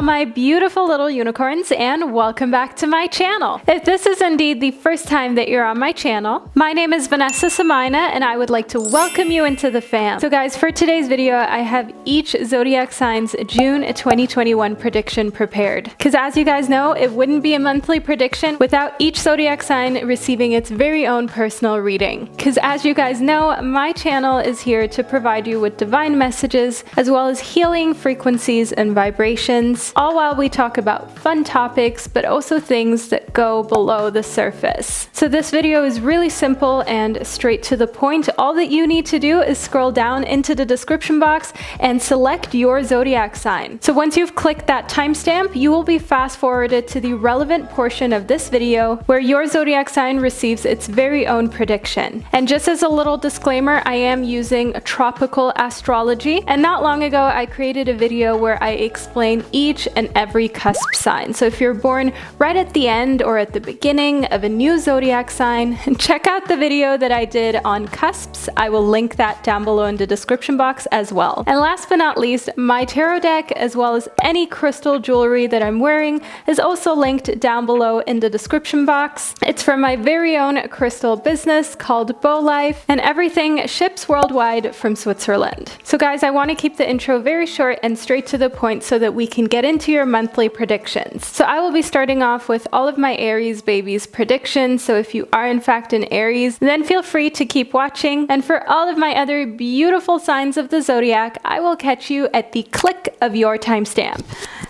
all my beautiful little unicorns, and welcome back to my channel. If this is indeed the first time that you're on my channel, my name is Vanessa and I, and I would like to welcome you into the fam. So guys, for today's video, I have each zodiac sign's June 2021 prediction prepared. Because as you guys know, it wouldn't be a monthly prediction without each zodiac sign receiving its very own personal reading. Because as you guys know, my channel is here to provide you with divine messages, as well as healing frequencies and vibrations, all while we talk about fun topics, but also things that go below the surface. So this video is really simple and straight to the point. All that you need to do is scroll down into the description box and select your zodiac sign. So once you've clicked that timestamp, you will be fast forwarded to the relevant portion of this video where your zodiac sign receives its very own prediction. And just as a little disclaimer, I am using tropical astrology, and not long ago I created a video where I explain each and every cusp sign. So if you're born right at the end or at the beginning of a new zodiac sign, check out the video that I did on cusps. I will link that down below in the description box as well. And last but not least, my tarot deck, as well as any crystal jewelry that I'm wearing, is also linked down below in the description box. It's from my very own crystal business called Bow Life, and everything ships worldwide from Switzerland. So guys, I want to keep the intro very short and straight to the point so that we can get into your monthly predictions. So I will be starting off with all of my Aries babies predictions. So if you are in fact an Aries, then feel free to keep watching. And for all of my other beautiful signs of the zodiac, I will catch you at the click of your timestamp.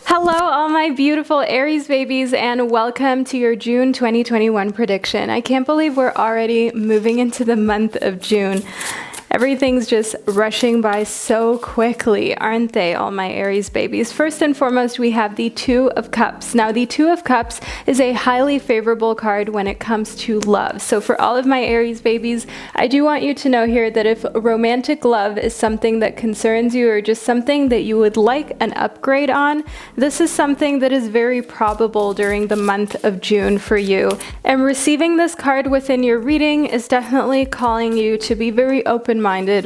Hello, all my beautiful Aries babies, and welcome to your June 2021 prediction. I can't believe we're already moving into the month of June. Everything's just rushing by so quickly, aren't they, all my Aries babies? First and foremost, we have the Two of Cups. Now, the Two of Cups is a highly favorable card when it comes to love. So for all of my Aries babies, I do want you to know here that if romantic love is something that concerns you or just something that you would like an upgrade on, this is something that is very probable during the month of June for you. And receiving this card within your reading is definitely calling you to be very open-minded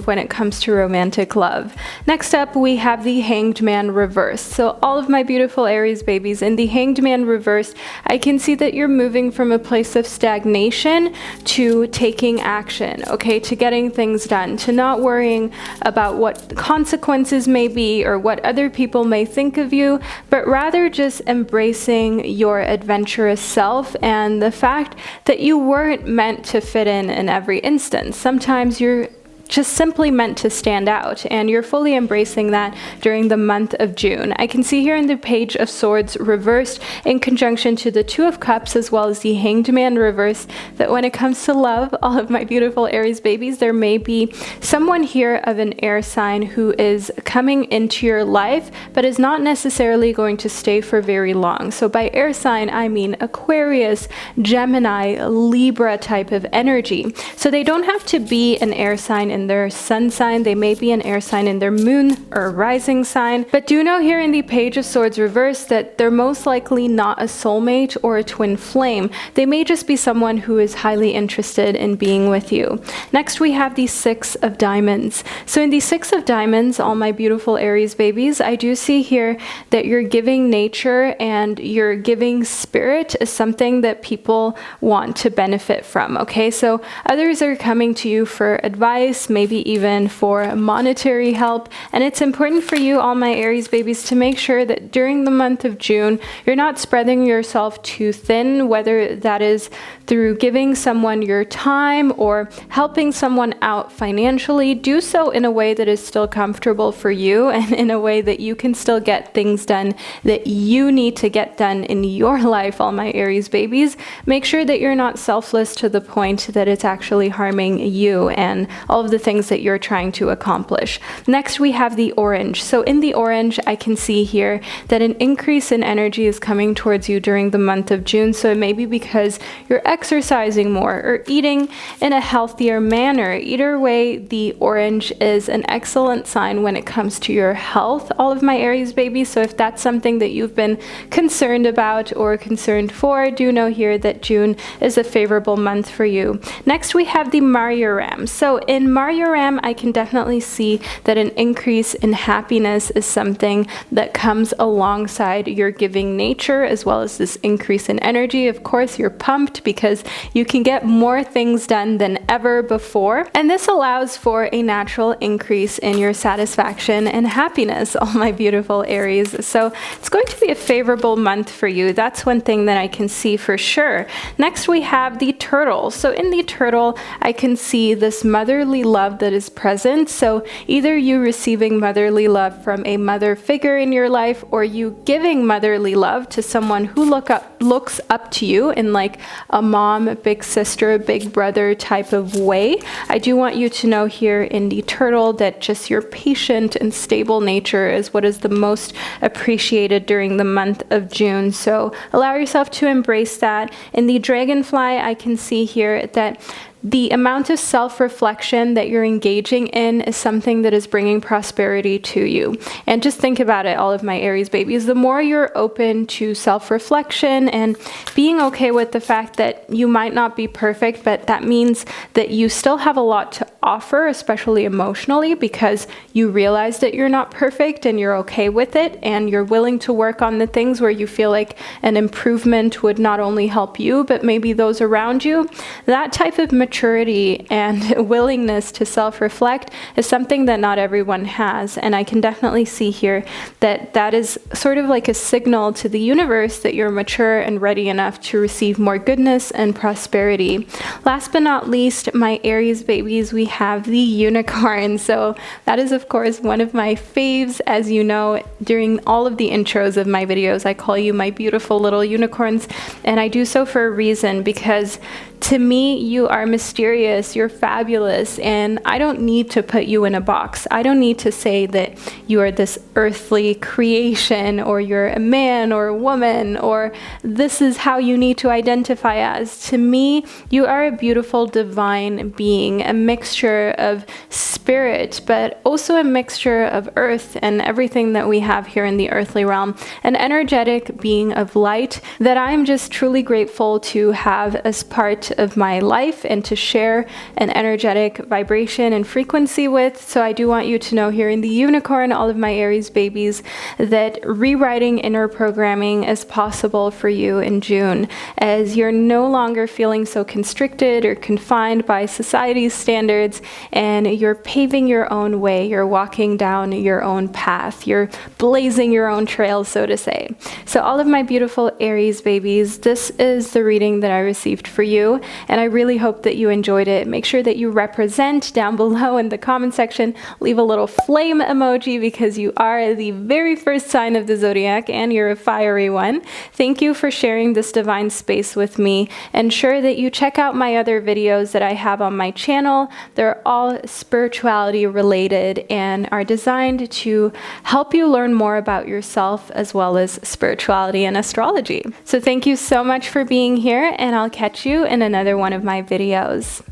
when it comes to romantic love. Next up, we have the Hanged Man reversed. So all of my beautiful Aries babies, in the Hanged Man reversed, I can see that you're moving from a place of stagnation to taking action, okay, to getting things done, to not worrying about what consequences may be or what other people may think of you, but rather just embracing your adventurous self and the fact that you weren't meant to fit in every instance. Sometimes you're just simply meant to stand out, and you're fully embracing that during the month of June. I can see here in the Page of Swords reversed in conjunction to the Two of Cups as well as the Hanged Man reversed that when it comes to love, all of my beautiful Aries babies, there may be someone here of an air sign who is coming into your life but is not necessarily going to stay for very long. So by air sign, I mean Aquarius, Gemini, Libra type of energy. So they don't have to be an air sign in their sun sign. They may be an air sign in their moon or rising sign, but do know here in the Page of Swords reversed that they're most likely not a soulmate or a twin flame. They may just be someone who is highly interested in being with you. Next, we have the Six of Diamonds. So in the Six of Diamonds, all my beautiful Aries babies, I do see here that your giving nature and your giving spirit is something that people want to benefit from, okay? So others are coming to you for advice, maybe even for monetary help, and it's important for you, all my Aries babies, to make sure that during the month of June you're not spreading yourself too thin, whether that is through giving someone your time or helping someone out financially. Do so in a way that is still comfortable for you and in a way that you can still get things done that you need to get done in your life, all my Aries babies. Make sure that you're not selfless to the point that it's actually harming you and all of the things that you're trying to accomplish. Next, we have the Orange. So in the Orange, I can see here that an increase in energy is coming towards you during the month of June. So it may be because you're exercising more or eating in a healthier manner. Either way, the Orange is an excellent sign when it comes to your health, all of my Aries babies. So if that's something that you've been concerned about or concerned for, do know here that June is a favorable month for you. Next, we have the Marjoram. So in Marjoram, Ram, I can definitely see that an increase in happiness is something that comes alongside your giving nature, as well as this increase in energy. Of course, you're pumped because you can get more things done than ever before. And this allows for a natural increase in your satisfaction and happiness, all my beautiful Aries. So it's going to be a favorable month for you. That's one thing that I can see for sure. Next, we have the Turtle. So in the Turtle, I can see this motherly love that is present. So either you receiving motherly love from a mother figure in your life, or you giving motherly love to someone who looks up to you in like a mom, big sister, big brother type of way. I do want you to know here in the Turtle that just your patient and stable nature is what is the most appreciated during the month of June. So allow yourself to embrace that. In the Dragonfly, I can see here that the amount of self-reflection that you're engaging in is something that is bringing prosperity to you. And just think about it, all of my Aries babies, the more you're open to self-reflection and being okay with the fact that you might not be perfect, but that means that you still have a lot to offer, especially emotionally, because you realize that you're not perfect and you're okay with it, and you're willing to work on the things where you feel like an improvement would not only help you, but maybe those around you. That type of maturity and willingness to self-reflect is something that not everyone has, and I can definitely see here that that is sort of like a signal to the universe that you're mature and ready enough to receive more goodness and prosperity. Last but not least, my Aries babies, we have the Unicorn. So that is of course one of my faves. As you know, during all of the intros of my videos, I call you my beautiful little unicorns, and I do so for a reason, because to me, you are mysterious, you're fabulous, and I don't need to put you in a box. I don't need to say that you are this earthly creation, or you're a man or a woman, or this is how you need to identify as. To me, you are a beautiful divine being, a mixture of spirit, but also a mixture of earth and everything that we have here in the earthly realm, an energetic being of light that I'm just truly grateful to have as part of my life and to share an energetic vibration and frequency with. So I do want you to know here in the Unicorn, all of my Aries babies, that rewriting inner programming is possible for you in June, as you're no longer feeling so constricted or confined by society's standards, and you're paving your own way, you're walking down your own path, you're blazing your own trail, so to say. So all of my beautiful Aries babies, this is the reading that I received for you, and I really hope that you enjoyed it. Make sure that you represent down below in the comment section. Leave a little flame emoji, because you are the very first sign of the zodiac and you're a fiery one. Thank you for sharing this divine space with me. Ensure that you check out my other videos that I have on my channel. They're all spirituality related and are designed to help you learn more about yourself, as well as spirituality and astrology. So thank you so much for being here, and I'll catch you in another one of my videos.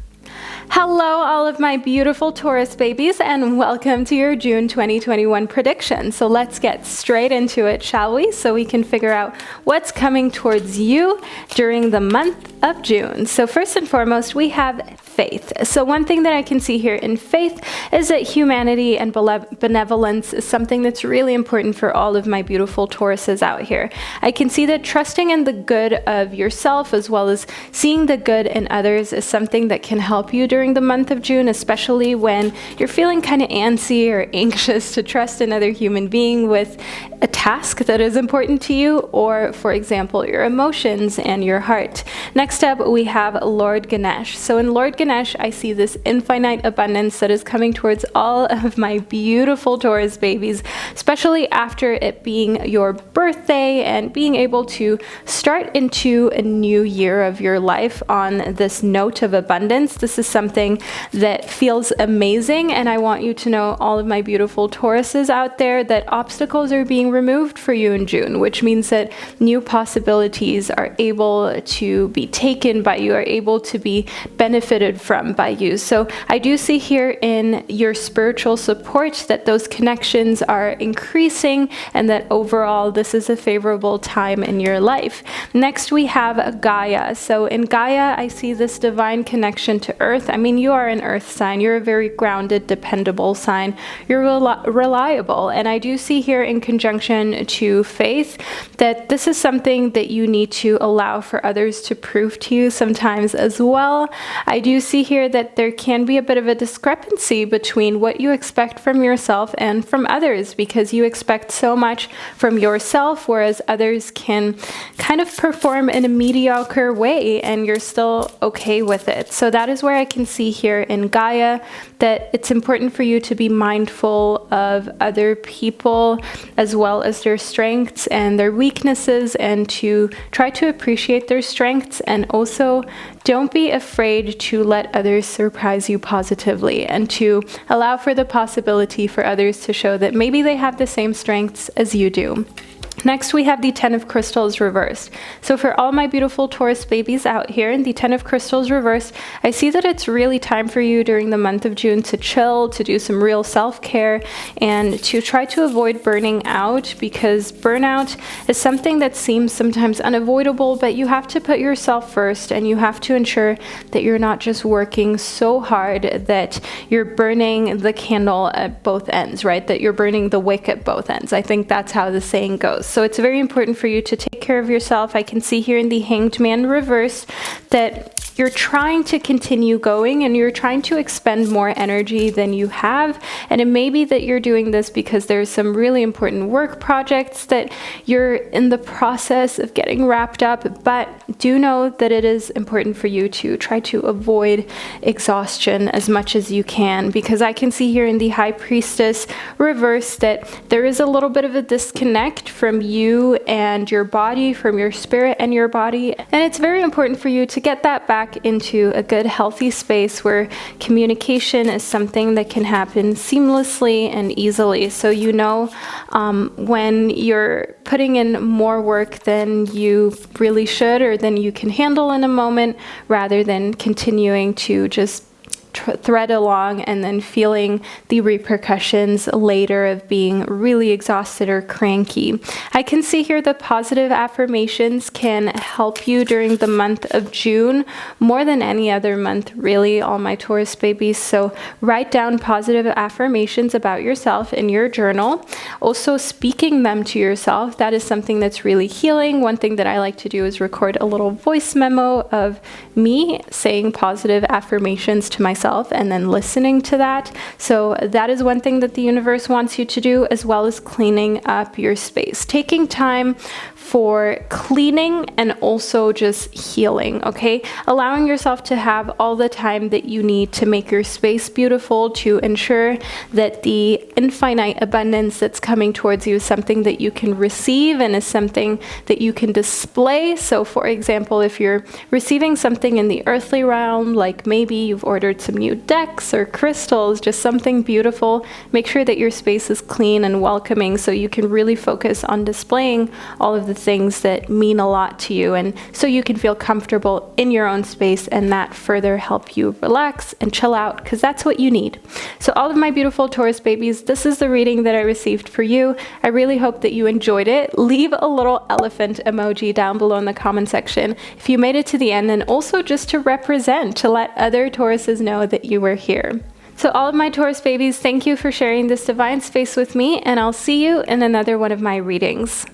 Hello, all of my beautiful Taurus babies, and welcome to your June 2021 prediction. So let's get straight into it, shall we? So we can figure out what's coming towards you during the month of June. So first and foremost, we have faith. So one thing that I can see here in faith is that humanity and benevolence is something that's really important for all of my beautiful Tauruses out here. I can see that trusting in the good of yourself, as well as seeing the good in others, is something that can help you during the month of June, especially when you're feeling kind of antsy or anxious to trust another human being with a task that is important to you, or for example, your emotions and your heart. Next up, we have Lord Ganesh. So in Lord Ganesh, I see this infinite abundance that is coming towards all of my beautiful Taurus babies, especially after it being your birthday and being able to start into a new year of your life on this note of abundance. This is something that feels amazing, and I want you to know, all of my beautiful Tauruses out there, that obstacles are being removed for you in June, which means that new possibilities are able to be taken by you, are able to be benefited from by you. So I do see here in your spiritual support that those connections are increasing, and that overall this is a favorable time in your life. Next, we have Gaia. So in Gaia, I see this divine connection to to earth. I mean, you are an earth sign. You're a very grounded, dependable sign. You're reliable. And I do see here in conjunction to faith that this is something that you need to allow for others to prove to you sometimes as well. I do see here that there can be a bit of a discrepancy between what you expect from yourself and from others, because you expect so much from yourself, whereas others can kind of perform in a mediocre way and you're still okay with it. So that is where I can see here in Gaia that it's important for you to be mindful of other people as well as their strengths and their weaknesses, and to try to appreciate their strengths, and also don't be afraid to let others surprise you positively, and to allow for the possibility for others to show that maybe they have the same strengths as you do. Next, we have the 10 of Crystals reversed. So for all my beautiful Taurus babies out here, in the 10 of Crystals reversed, I see that it's really time for you during the month of June to chill, to do some real self-care, and to try to avoid burning out, because burnout is something that seems sometimes unavoidable, but you have to put yourself first, and you have to ensure that you're not just working so hard that you're burning the candle at both ends, right? That you're burning the wick at both ends. I think that's how the saying goes. So it's very important for you to take care of yourself. I can see here in the Hanged Man reverse that you're trying to continue going and you're trying to expend more energy than you have. And it may be that you're doing this because there's some really important work projects that you're in the process of getting wrapped up, but do know that it is important for you to try to avoid exhaustion as much as you can, because I can see here in the High Priestess reverse that there is a little bit of a disconnect from you and your body, from your spirit and your body. And it's very important for you to get that back into a good, healthy space where communication is something that can happen seamlessly and easily. So you know when you're putting in more work than you really should or than you can handle in a moment, rather than continuing to just thread along and then feeling the repercussions later of being really exhausted or cranky. I can see here the positive affirmations can help you during the month of June more than any other month, really, all my Taurus babies. So write down positive affirmations about yourself in your journal. Also speaking them to yourself, that is something that's really healing. One thing that I like to do is record a little voice memo of me saying positive affirmations to myself and then listening to that. So that is one thing that the universe wants you to do, as well as cleaning up your space. Taking time for cleaning and also just healing, okay? Allowing yourself to have all the time that you need to make your space beautiful, to ensure that the infinite abundance that's coming towards you is something that you can receive and is something that you can display. So for example, if you're receiving something in the earthly realm, like maybe you've ordered some new decks or crystals, just something beautiful, make sure that your space is clean and welcoming so you can really focus on displaying all of the things that mean a lot to you, and so you can feel comfortable in your own space, and that further help you relax and chill out, because that's what you need. So all of my beautiful Taurus babies, this is the reading that I received for you. I really hope that you enjoyed it. Leave a little elephant emoji down below in the comment section if you made it to the end, and also just to represent, to let other Tauruses know that you were here. So all of my Taurus babies, thank you for sharing this divine space with me, and I'll see you in another one of my readings.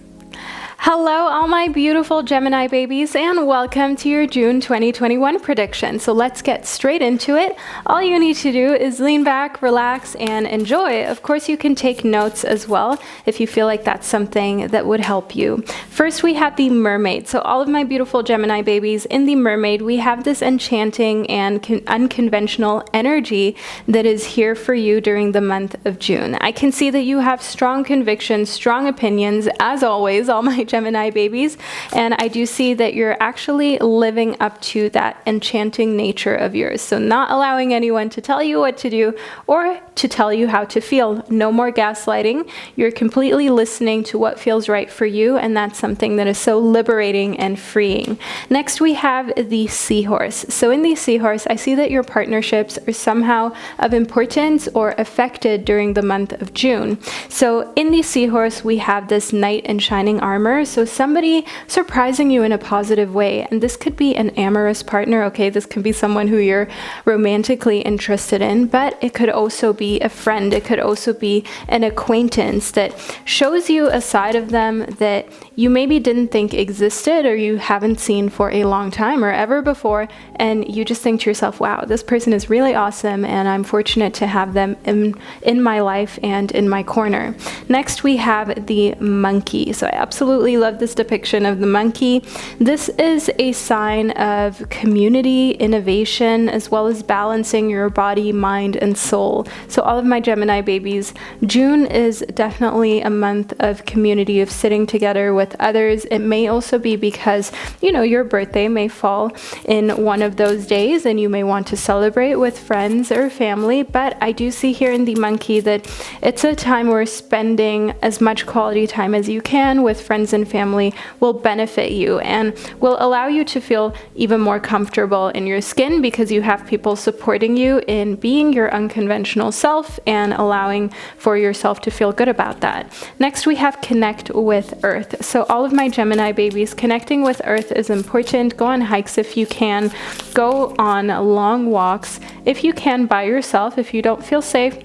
Hello, all my beautiful Gemini babies, and welcome to your June 2021 prediction. So let's get straight into it. All you need to do is lean back, relax, and enjoy. Of course, you can take notes as well if you feel like that's something that would help you. First, we have the Mermaid. So all of my beautiful Gemini babies, in the Mermaid, we have this enchanting and unconventional energy that is here for you during the month of June. I can see that you have strong convictions, strong opinions, as always, all my Gemini babies, and I do see that you're actually living up to that enchanting nature of yours. So not allowing anyone to tell you what to do or to tell you how to feel. No more gaslighting. You're completely listening to what feels right for you, and that's something that is so liberating and freeing. Next, we have the Seahorse. So in the Seahorse, I see that your partnerships are somehow of importance or affected during the month of June. So in the Seahorse, we have this knight in shining armor. partner. So somebody surprising you in a positive way. And this could be an amorous partner. Okay, this could be someone who you're romantically interested in, but it could also be a friend. It could also be an acquaintance that shows you a side of them that you maybe didn't think existed, or you haven't seen for a long time or ever before. And you just think to yourself, wow, this person is really awesome, and I'm fortunate to have them in my life and in my corner. Next, we have the monkey. So I absolutely love this depiction of the monkey. This is a sign of community, innovation, as well as balancing your body, mind, and soul. So all of my Gemini babies, June is definitely a month of community, of sitting together with others. It may also be because, you know, your birthday may fall in one of those days and you may want to celebrate with friends or family. But I do see here in the monkey that it's a time where spending as much quality time as you can with friends and family will benefit you and will allow you to feel even more comfortable in your skin, because you have people supporting you in being your unconventional self and allowing for yourself to feel good about that. Next, we have connect with Earth. So all of my Gemini babies, connecting with Earth is important. Go on hikes if you can. Go on long walks if you can by yourself. If you don't feel safe,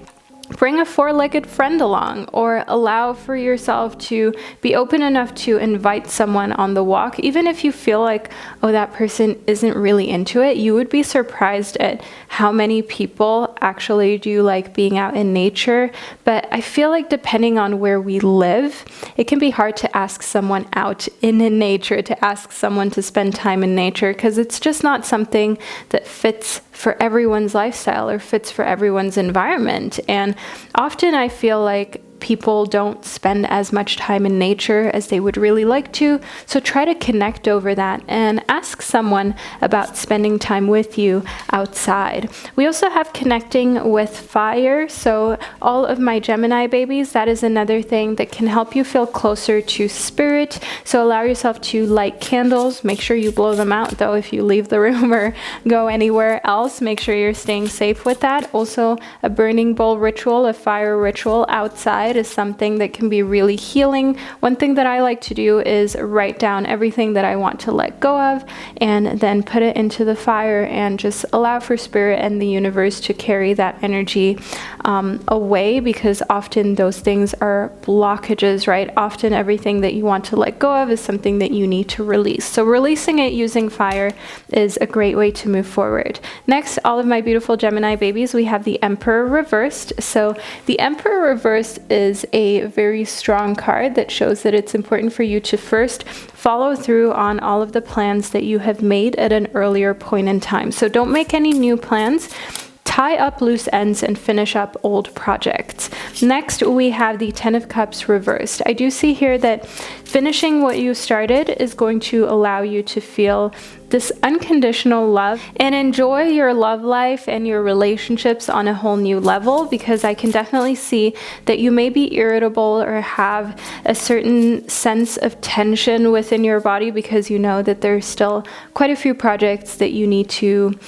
bring a four-legged friend along, or allow for yourself to be open enough to invite someone on the walk. Even if you feel like, oh, that person isn't really into it, you would be surprised at how many people actually do like being out in nature. But I feel like depending on where we live, it can be hard to ask someone out in nature, to ask someone to spend time in nature, because it's just not something that fits for everyone's lifestyle or fits for everyone's environment. And often I feel like people don't spend as much time in nature as they would really like to. So try to connect over that and ask someone about spending time with you outside. We also have connecting with fire. So all of my Gemini babies, that is another thing that can help you feel closer to spirit. So allow yourself to light candles. Make sure you blow them out though if you leave the room or go anywhere else. Make sure you're staying safe with that. Also, a burning bowl ritual, a fire ritual outside is something that can be really healing. One thing that I like to do is write down everything that I want to let go of and then put it into the fire and just allow for spirit and the universe to carry that energy away, because often those things are blockages, right? Often everything that you want to let go of is something that you need to release. So releasing it using fire is a great way to move forward. Next, all of my beautiful Gemini babies, we have the Emperor reversed. So the Emperor reversed is a very strong card that shows that it's important for you to first follow through on all of the plans that you have made at an earlier point in time. So don't make any new plans. Tie up loose ends and finish up old projects. Next, we have the Ten of Cups reversed. I do see here that finishing what you started is going to allow you to feel this unconditional love and enjoy your love life and your relationships on a whole new level, because I can definitely see that you may be irritable or have a certain sense of tension within your body because you know that there's still quite a few projects that you need to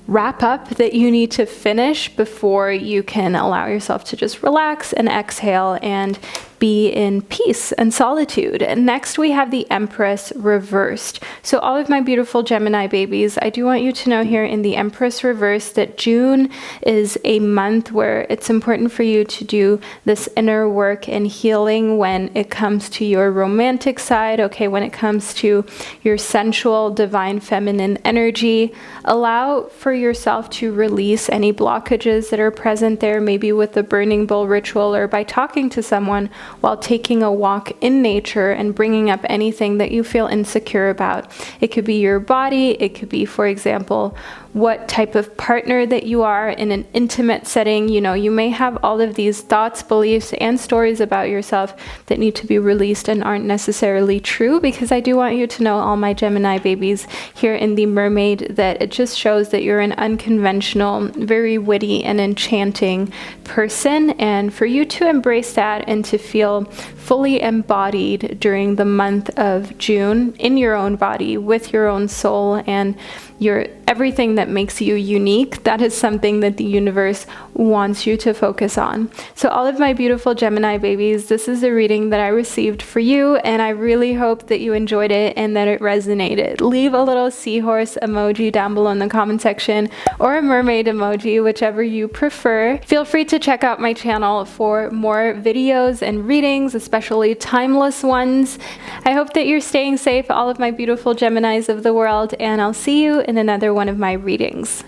wrap up, that you need to finish before you can allow yourself to just relax and exhale and be in peace and solitude. And next we have the Empress reversed. So all of my beautiful Gemini babies, I do want you to know here in the Empress reversed that June is a month where it's important for you to do this inner work and healing when it comes to your romantic side, okay, when it comes to your sensual, divine feminine energy. Allow for yourself to release any blockages that are present there, maybe with the burning bowl ritual or by talking to someone while taking a walk in nature and bringing up anything that you feel insecure about. It could be your body. It could be, for example, what type of partner that you are in an intimate setting. You know, you may have all of these thoughts, beliefs, and stories about yourself that need to be released and aren't necessarily true, because I do want you to know, all my Gemini babies here in the Mermaid, that it just shows that you're an unconventional, very witty and enchanting person, and for you to embrace that and to feel fully embodied during the month of June in your own body with your own soul, and everything that makes you unique. That is something that the universe wants you to focus on. So all of my beautiful Gemini babies, this is a reading that I received for you, and I really hope that you enjoyed it and that it resonated. Leave a little seahorse emoji down below in the comment section, or a mermaid emoji, whichever you prefer. Feel free to check out my channel for more videos and readings, especially timeless ones. I hope that you're staying safe, all of my beautiful Geminis of the world, and I'll see you in another one of my readings.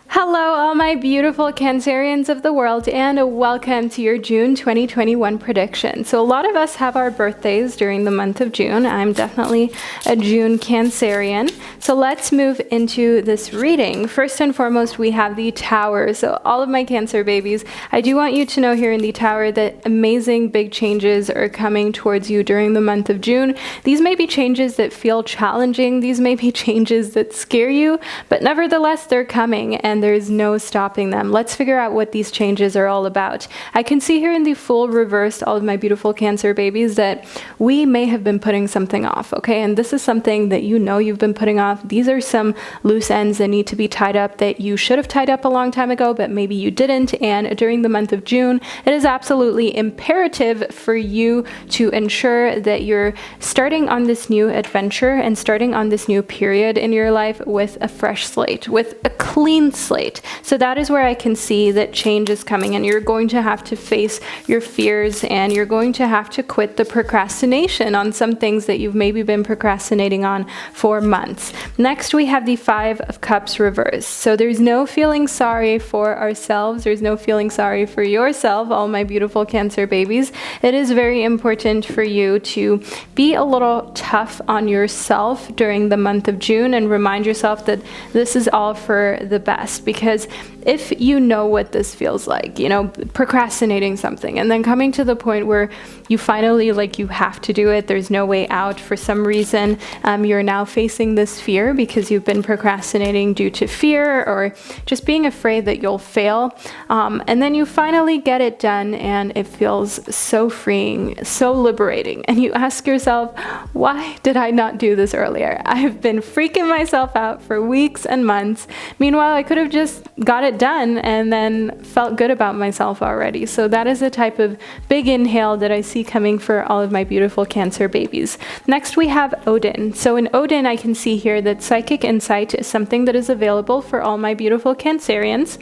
Hello, all my beautiful Cancerians of the world, and welcome to your June 2021 prediction. So a lot of us have our birthdays during the month of June. I'm definitely a June Cancerian. So let's move into this reading. First and foremost, we have the Tower. So all of my Cancer babies, I do want you to know here in the Tower that amazing big changes are coming towards you during the month of June. These may be changes that feel challenging. These may be changes that scare you, but nevertheless, they're coming, and there's no stopping them. Let's figure out what these changes are all about. I can see here in the full reversed, all of my beautiful Cancer babies, that we may have been putting something off, okay? And this is something that you know you've been putting off. These are some loose ends that need to be tied up that you should have tied up a long time ago, but maybe you didn't. And during the month of June, it is absolutely imperative for you to ensure that you're starting on this new adventure and starting on this new period in your life with a fresh slate, with a clean slate. So that is where I can see that change is coming, and you're going to have to face your fears, and you're going to have to quit the procrastination on some things that you've maybe been procrastinating on for months. Next, we have the Five of Cups reversed. So there's no feeling sorry for ourselves. There's no feeling sorry for yourself, all my beautiful Cancer babies. It is very important for you to be a little tough on yourself during the month of June and remind yourself that this is all for the best. Because if you know what this feels like, you know, procrastinating something and then coming to the point where you finally, you have to do it, there's no way out for some reason, you're now facing this fear because you've been procrastinating due to fear or just being afraid that you'll fail, and then you finally get it done and it feels so freeing, so liberating, and you ask yourself, why did I not do this earlier? I've been freaking myself out for weeks and months. Meanwhile, I could have just got it done and then felt good about myself already. So that is a type of big inhale that I see coming for all of my beautiful Cancer babies. Next, we have Odin. So in Odin, I can see here that psychic insight is something that is available for all my beautiful Cancerians.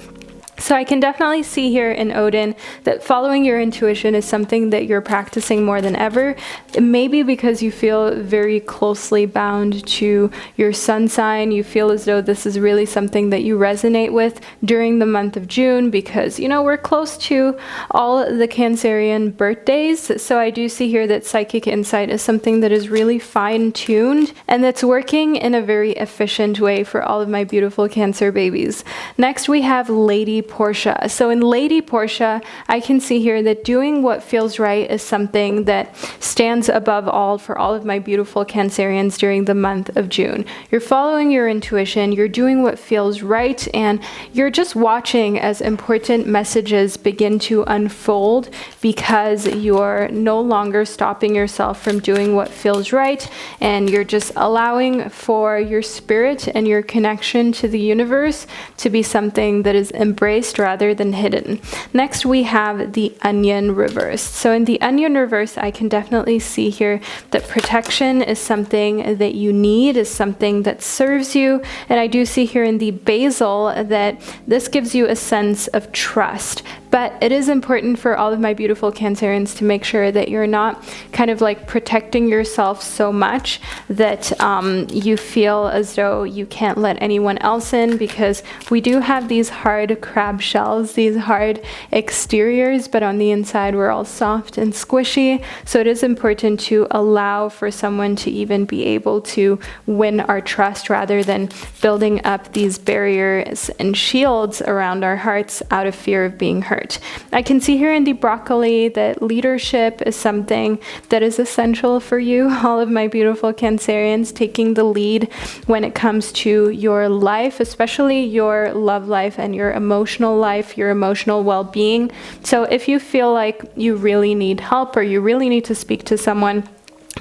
So I can definitely see here in Odin that following your intuition is something that you're practicing more than ever. Maybe because you feel very closely bound to your sun sign. You feel as though this is really something that you resonate with during the month of June because, you know, we're close to all the Cancerian birthdays. So I do see here that psychic insight is something that is really fine-tuned and that's working in a very efficient way for all of my beautiful Cancer babies. Next, we have Lady Portia. So in Lady Portia, I can see here that doing what feels right is something that stands above all for all of my beautiful Cancerians during the month of June. You're following your intuition, you're doing what feels right, and you're just watching as important messages begin to unfold because you're no longer stopping yourself from doing what feels right, and you're just allowing for your spirit and your connection to the universe to be something that is embraced rather than hidden. Next, we have the Onion reversed. So in the Onion reverse, I can definitely see here that protection is something that you need, is something that serves you. And I do see here in the Basil that this gives you a sense of trust. But it is important for all of my beautiful Cancerians to make sure that you're not kind of like protecting yourself so much that you feel as though you can't let anyone else in, because we do have these hard crab shells, these hard exteriors, but on the inside we're all soft and squishy. So it is important to allow for someone to even be able to win our trust rather than building up these barriers and shields around our hearts out of fear of being hurt. I can see here in the Broccoli that leadership is something that is essential for you, all of my beautiful Cancerians, taking the lead when it comes to your life, especially your love life and your emotional life, your emotional well-being. So if you feel like you really need help or you really need to speak to someone,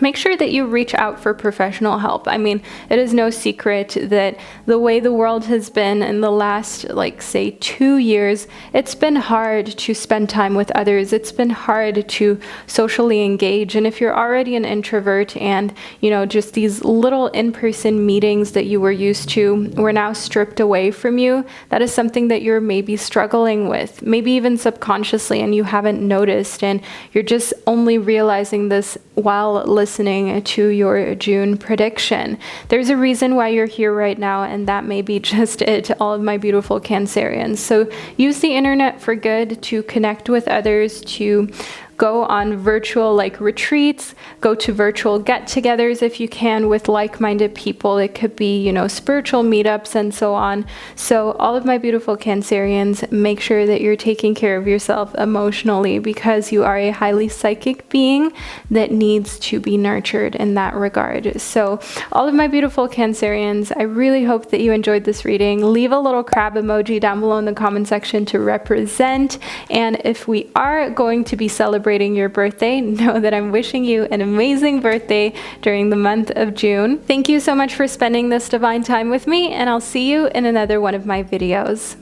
make sure that you reach out for professional help. I mean, it is no secret that the way the world has been in the last, like, say 2 years, it's been hard to spend time with others. It's been hard to socially engage. And if you're already an introvert and, you know, just these little in-person meetings that you were used to were now stripped away from you, that is something that you're maybe struggling with, maybe even subconsciously, and you haven't noticed. And you're just only realizing this while listening to your June prediction. There's a reason why you're here right now, and that may be just it, all of my beautiful Cancerians. So use the internet for good, to connect with others, to go on virtual retreats, go to virtual get-togethers if you can with like-minded people. It could be, you know, spiritual meetups and so on. So all of my beautiful Cancerians, make sure that you're taking care of yourself emotionally, because you are a highly psychic being that needs to be nurtured in that regard. So all of my beautiful Cancerians, I really hope that you enjoyed this reading. Leave a little crab emoji down below in the comment section to represent. And if we are going to be celebrating your birthday, know that I'm wishing you an amazing birthday during the month of June. Thank you so much for spending this divine time with me, and I'll see you in another one of my videos.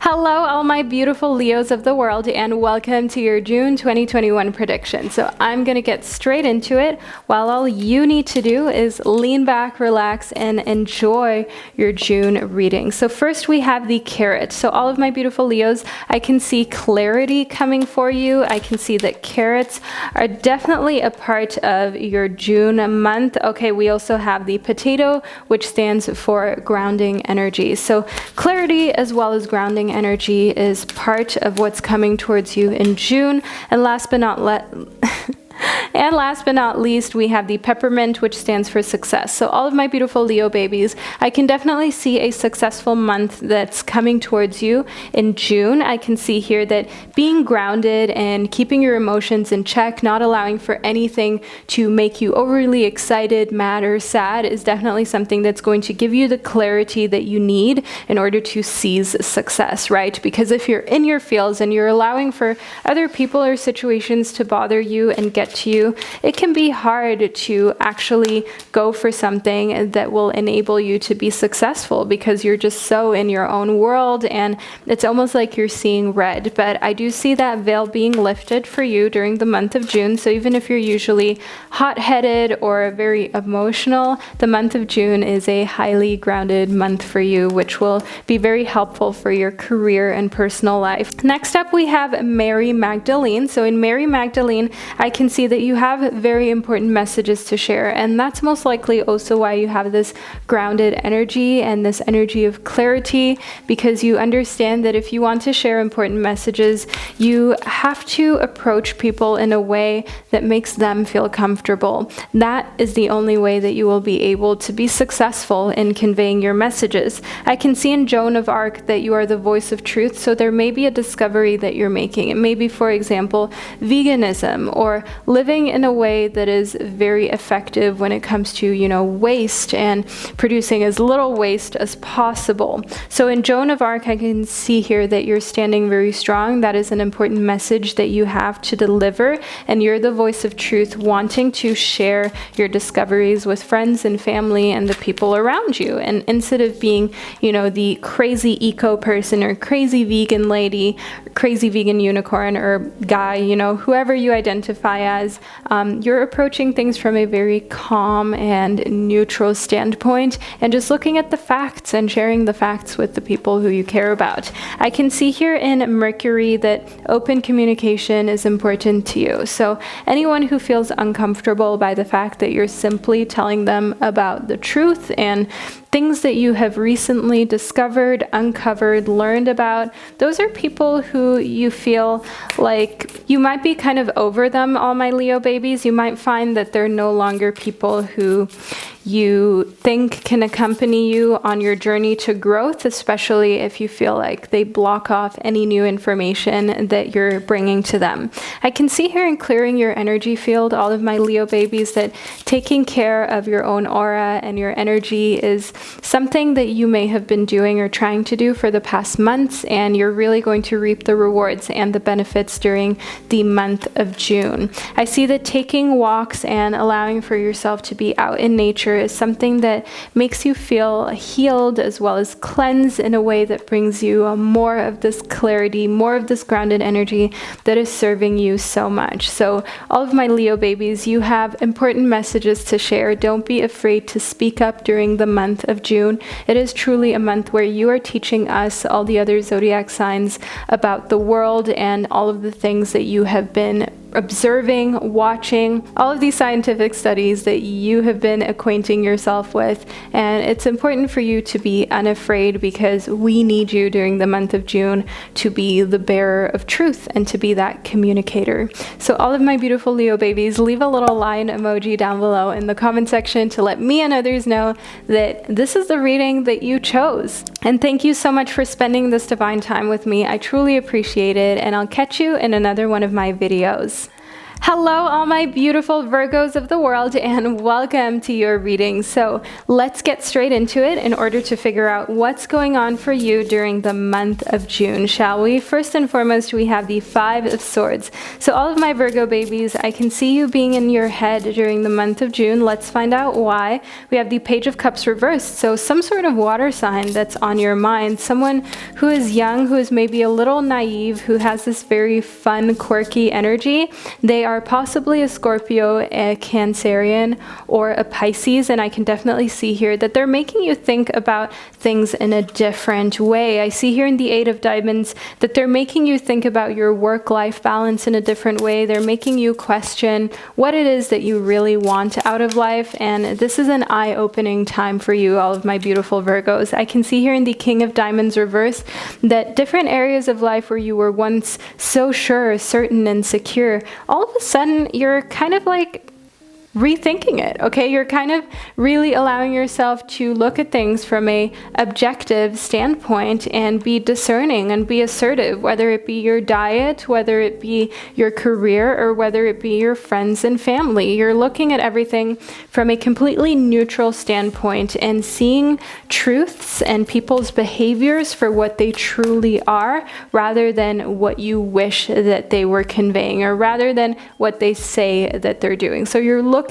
Hello, all my beautiful Leos of the world, and welcome to your June 2021 prediction. So I'm going to get straight into it, while all you need to do is lean back, relax, and enjoy your June reading. So first we have the Carrot. So all of my beautiful Leos, I can see clarity coming for you. I can see that carrots are definitely a part of your June month. Okay, we also have the Potato, which stands for grounding energy. So clarity as well as grounding energy is part of what's coming towards you in June. And last but not least, we have the Peppermint, which stands for success. So all of my beautiful Leo babies, I can definitely see a successful month that's coming towards you in June. I can see here that being grounded and keeping your emotions in check, not allowing for anything to make you overly excited, mad, or sad, is definitely something that's going to give you the clarity that you need in order to seize success, right? Because if you're in your feels and you're allowing for other people or situations to bother you and get to you, it can be hard to actually go for something that will enable you to be successful, because you're just so in your own world and it's almost like you're seeing red. But I do see that veil being lifted for you during the month of June. So even if you're usually hot-headed or very emotional, the month of June is a highly grounded month for you, which will be very helpful for your career and personal life. Next up, we have Mary Magdalene. So in Mary Magdalene, I can see that you have very important messages to share, and that's most likely also why you have this grounded energy and this energy of clarity, because you understand that if you want to share important messages, you have to approach people in a way that makes them feel comfortable. That is the only way that you will be able to be successful in conveying your messages. I can see in Joan of Arc that you are the voice of truth, so there may be a discovery that you're making. It may be, for example, veganism, or living in a way that is very effective when it comes to, you know, waste and producing as little waste as possible. So in Joan of Arc, I can see here that you're standing very strong. That is an important message that you have to deliver, and you're the voice of truth, wanting to share your discoveries with friends and family and the people around you. And instead of being, you know, the crazy eco person or crazy vegan lady, crazy vegan unicorn or guy, you know, whoever you identify as, you're approaching things from a very calm and neutral standpoint, and just looking at the facts and sharing the facts with the people who you care about. I can see here in Mercury that open communication is important to you. So anyone who feels uncomfortable by the fact that you're simply telling them about the truth and things that you have recently discovered, uncovered, learned about, those are people who you feel like you might be kind of over them, all my Leo babies. You might find that they're no longer people who you think can accompany you on your journey to growth, especially if you feel like they block off any new information that you're bringing to them. I can see here in clearing your energy field, all of my Leo babies, that taking care of your own aura and your energy is something that you may have been doing or trying to do for the past months, and you're really going to reap the rewards and the benefits during the month of June. I see that taking walks and allowing for yourself to be out in nature is something that makes you feel healed as well as cleansed in a way that brings you more of this clarity, more of this grounded energy that is serving you so much. So all of my Leo babies, you have important messages to share. Don't be afraid to speak up during the month of June. It is truly a month where you are teaching us, all the other zodiac signs, about the world and all of the things that you have been observing, watching, all of these scientific studies that you have been acquainting yourself with. And it's important for you to be unafraid, because we need you during the month of June to be the bearer of truth and to be that communicator. So all of my beautiful Leo babies, leave a little lion emoji down below in the comment section to let me and others know that this is the reading that you chose. And thank you so much for spending this divine time with me. I truly appreciate it, and I'll catch you in another one of my videos. Hello, all my beautiful Virgos of the world, and welcome to your reading. So let's get straight into it in order to figure out what's going on for you during the month of June, shall we? First and foremost, we have the Five of Swords. So all of my Virgo babies, I can see you being in your head during the month of June. Let's find out why. We have the Page of Cups reversed. So some sort of water sign that's on your mind, someone who is young, who is maybe a little naive, who has this very fun, quirky energy. They are possibly a Scorpio, a Cancerian, or a Pisces, and I can definitely see here that they're making you think about things in a different way. I see here in the Eight of Diamonds that they're making you think about your work-life balance in a different way. They're making you question what it is that you really want out of life, and this is an eye-opening time for you, all of my beautiful Virgos. I can see here in the King of Diamonds reverse that different areas of life where you were once so sure, certain, and secure, all of a sudden you're kind of like rethinking it, okay? You're kind of really allowing yourself to look at things from a objective standpoint and be discerning and be assertive, whether it be your diet, whether it be your career, or whether it be your friends and family. You're looking at everything from a completely neutral standpoint and seeing truths and people's behaviors for what they truly are, rather than what you wish that they were conveying, or rather than what they say that they're doing. So you're looking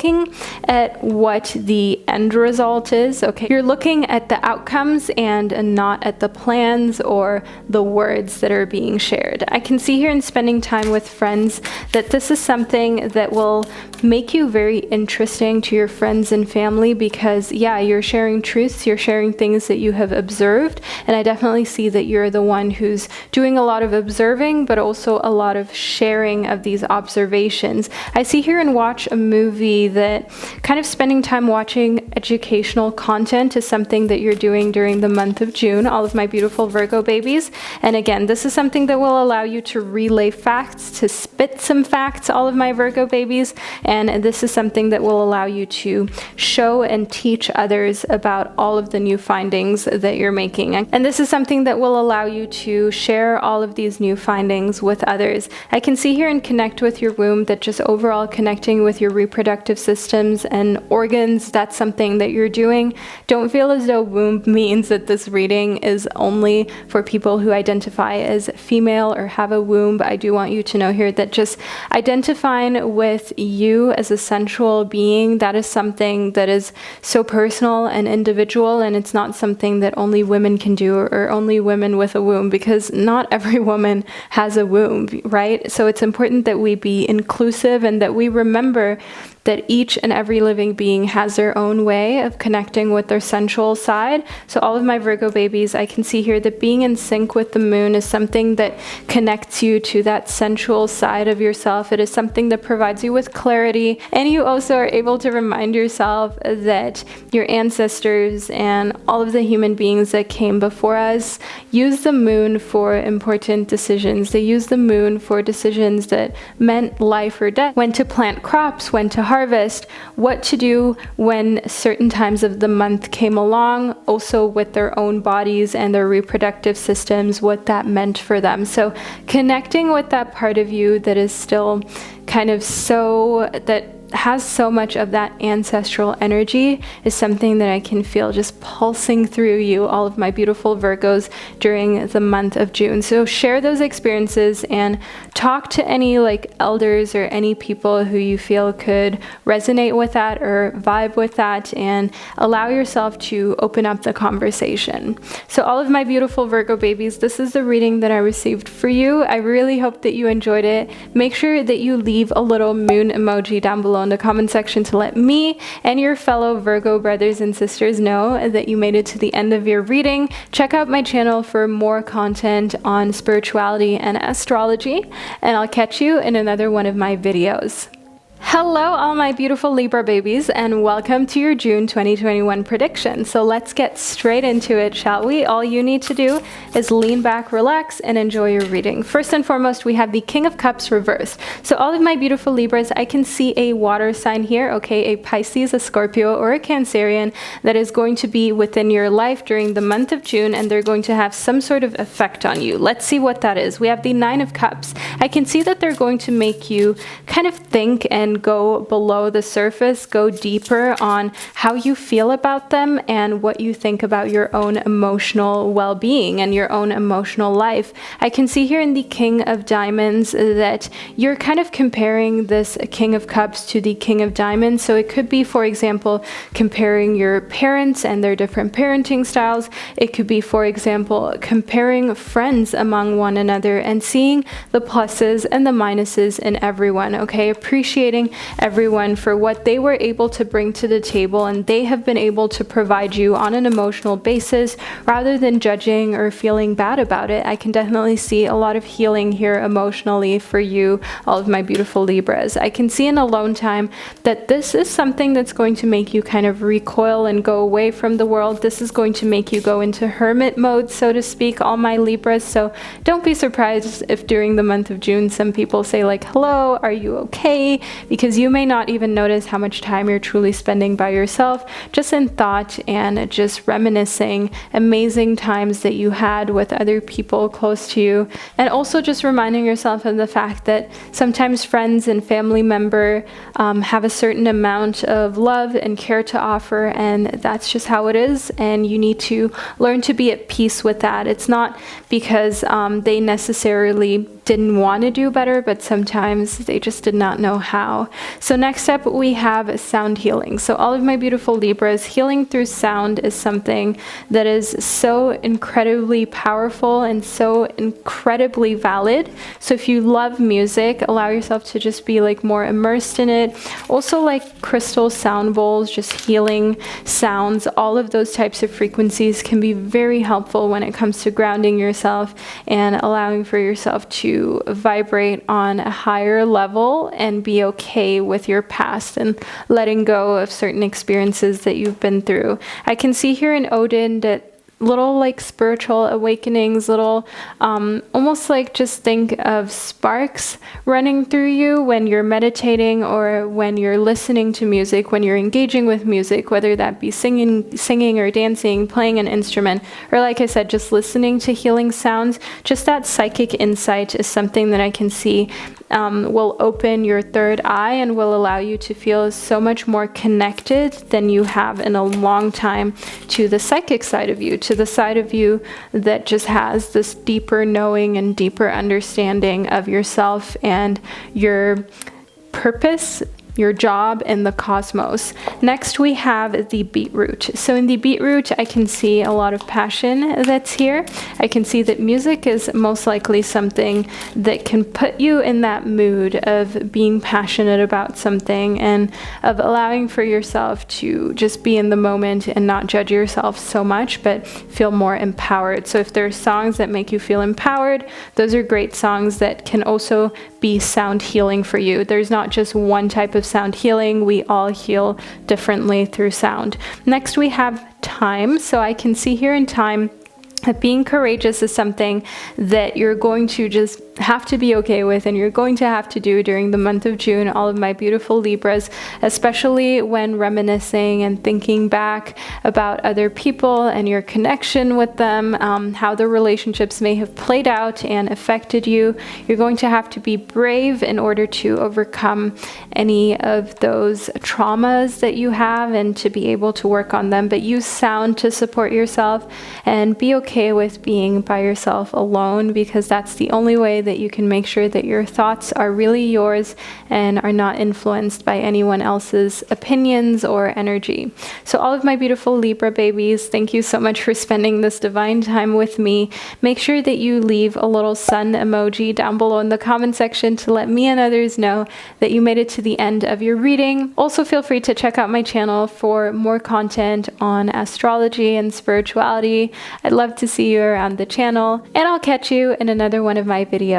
at what the end result is, okay? You're looking at the outcomes and not at the plans or the words that are being shared. I can see here in spending time with friends that this is something that will make you very interesting to your friends and family, because yeah, you're sharing truths, you're sharing things that you have observed, and I definitely see that you're the one who's doing a lot of observing, but also a lot of sharing of these observations. I see here in watch a movie that kind of spending time watching educational content is something that you're doing during the month of June, all of my beautiful Virgo babies. And again, this is something that will allow you to relay facts, to spit some facts, all of my Virgo babies. And this is something that will allow you to show and teach others about all of the new findings that you're making. And this is something that will allow you to share all of these new findings with others. I can see here and connect with your womb that just overall connecting with your reproductive systems and organs, that's something that you're doing. Don't feel as though womb means that this reading is only for people who identify as female or have a womb. But I do want you to know here that just identifying with you as a sensual being, that is something that is so personal and individual, and it's not something that only women can do or only women with a womb, because not every woman has a womb, right? So it's important that we be inclusive and that we remember that each and every living being has their own way of connecting with their sensual side. So all of my Virgo babies, I can see here that being in sync with the moon is something that connects you to that sensual side of yourself. It is something that provides you with clarity, and you also are able to remind yourself that your ancestors and all of the human beings that came before us used the moon for important decisions. They used the moon for decisions that meant life or death, when to plant crops, when to harvest, what to do when certain times of the month came along, also with their own bodies and their reproductive systems, what that meant for them. So connecting with that part of you that is still kind of that has so much of that ancestral energy is something that I can feel just pulsing through you, all of my beautiful Virgos, during the month of June. So share those experiences and talk to any elders or any people who you feel could resonate with that or vibe with that, and allow yourself to open up the conversation. So all of my beautiful Virgo babies, this is the reading that I received for you. I really hope that you enjoyed it. Make sure that you leave a little moon emoji down below in the comment section to let me and your fellow Virgo brothers and sisters know that you made it to the end of your reading. Check out my channel for more content on spirituality and astrology, and I'll catch you in another one of my videos. Hello all my beautiful Libra babies, and welcome to your June 2021 prediction. So let's get straight into it, shall we? All you need to do is lean back, relax, and enjoy your reading. First and foremost, we have the King of Cups reversed. So all of my beautiful Libras, I can see a water sign here, okay, a Pisces, a Scorpio, or a Cancerian that is going to be within your life during the month of June, and they're going to have some sort of effect on you. Let's see what that is. We have the Nine of Cups. I can see that they're going to make you kind of think and go below the surface, go deeper on how you feel about them and what you think about your own emotional well-being and your own emotional life. I can see here in the King of Diamonds that you're kind of comparing this King of Cups to the King of Diamonds. So it could be, for example, comparing your parents and their different parenting styles. It could be, for example, comparing friends among one another and seeing the pluses and the minuses in everyone, okay? Appreciating everyone for what they were able to bring to the table and they have been able to provide you on an emotional basis, rather than judging or feeling bad about it. I can definitely see a lot of healing here emotionally for you, all of my beautiful Libras. I can see in alone time that this is something that's going to make you kind of recoil and go away from the world. This is going to make you go into hermit mode, so to speak, all my Libras. So don't be surprised if during the month of June some people say hello, are you okay? Because you may not even notice how much time you're truly spending by yourself, just in thought and just reminiscing amazing times that you had with other people close to you. And also just reminding yourself of the fact that sometimes friends and family member have a certain amount of love and care to offer, and that's just how it is, and you need to learn to be at peace with that. It's not because they necessarily didn't want to do better, but sometimes they just did not know how. So next up we have sound healing. So all of my beautiful Libras, healing through sound is something that is so incredibly powerful and so incredibly valid. So if you love music, allow yourself to just be more immersed in it. Also crystal sound bowls, just healing sounds, all of those types of frequencies can be very helpful when it comes to grounding yourself and allowing for yourself to vibrate on a higher level and be okay with your past and letting go of certain experiences that you've been through. I can see here in Odin that little spiritual awakenings, little almost just think of sparks running through you when you're meditating or when you're listening to music, when you're engaging with music, whether that be singing or dancing, playing an instrument, or like I said, just listening to healing sounds. Just that psychic insight is something that I can see will open your third eye and will allow you to feel so much more connected than you have in a long time to the psychic side of you, to the side of you that just has this deeper knowing and deeper understanding of yourself and your purpose, your job, and the cosmos. Next we have the beetroot. So in the beetroot I can see a lot of passion that's here. I can see that music is most likely something that can put you in that mood of being passionate about something and of allowing for yourself to just be in the moment and not judge yourself so much, but feel more empowered. So if there are songs that make you feel empowered, those are great songs that can also be sound healing for you. There's not just one type of sound healing. We all heal differently through sound. Next we have time. So I can see here in time that being courageous is something that you're going to just have to be okay with and you're going to have to do during the month of June, all of my beautiful Libras, especially when reminiscing and thinking back about other people and your connection with them, how the relationships may have played out and affected you. You're going to have to be brave in order to overcome any of those traumas that you have and to be able to work on them. But use sound to support yourself and be okay with being by yourself alone, because that's the only way that you can make sure that your thoughts are really yours and are not influenced by anyone else's opinions or energy. So all of my beautiful Libra babies, thank you so much for spending this divine time with me. Make sure that you leave a little sun emoji down below in the comment section to let me and others know that you made it to the end of your reading. Also, feel free to check out my channel for more content on astrology and spirituality. I'd love to see you around the channel, and I'll catch you in another one of my videos.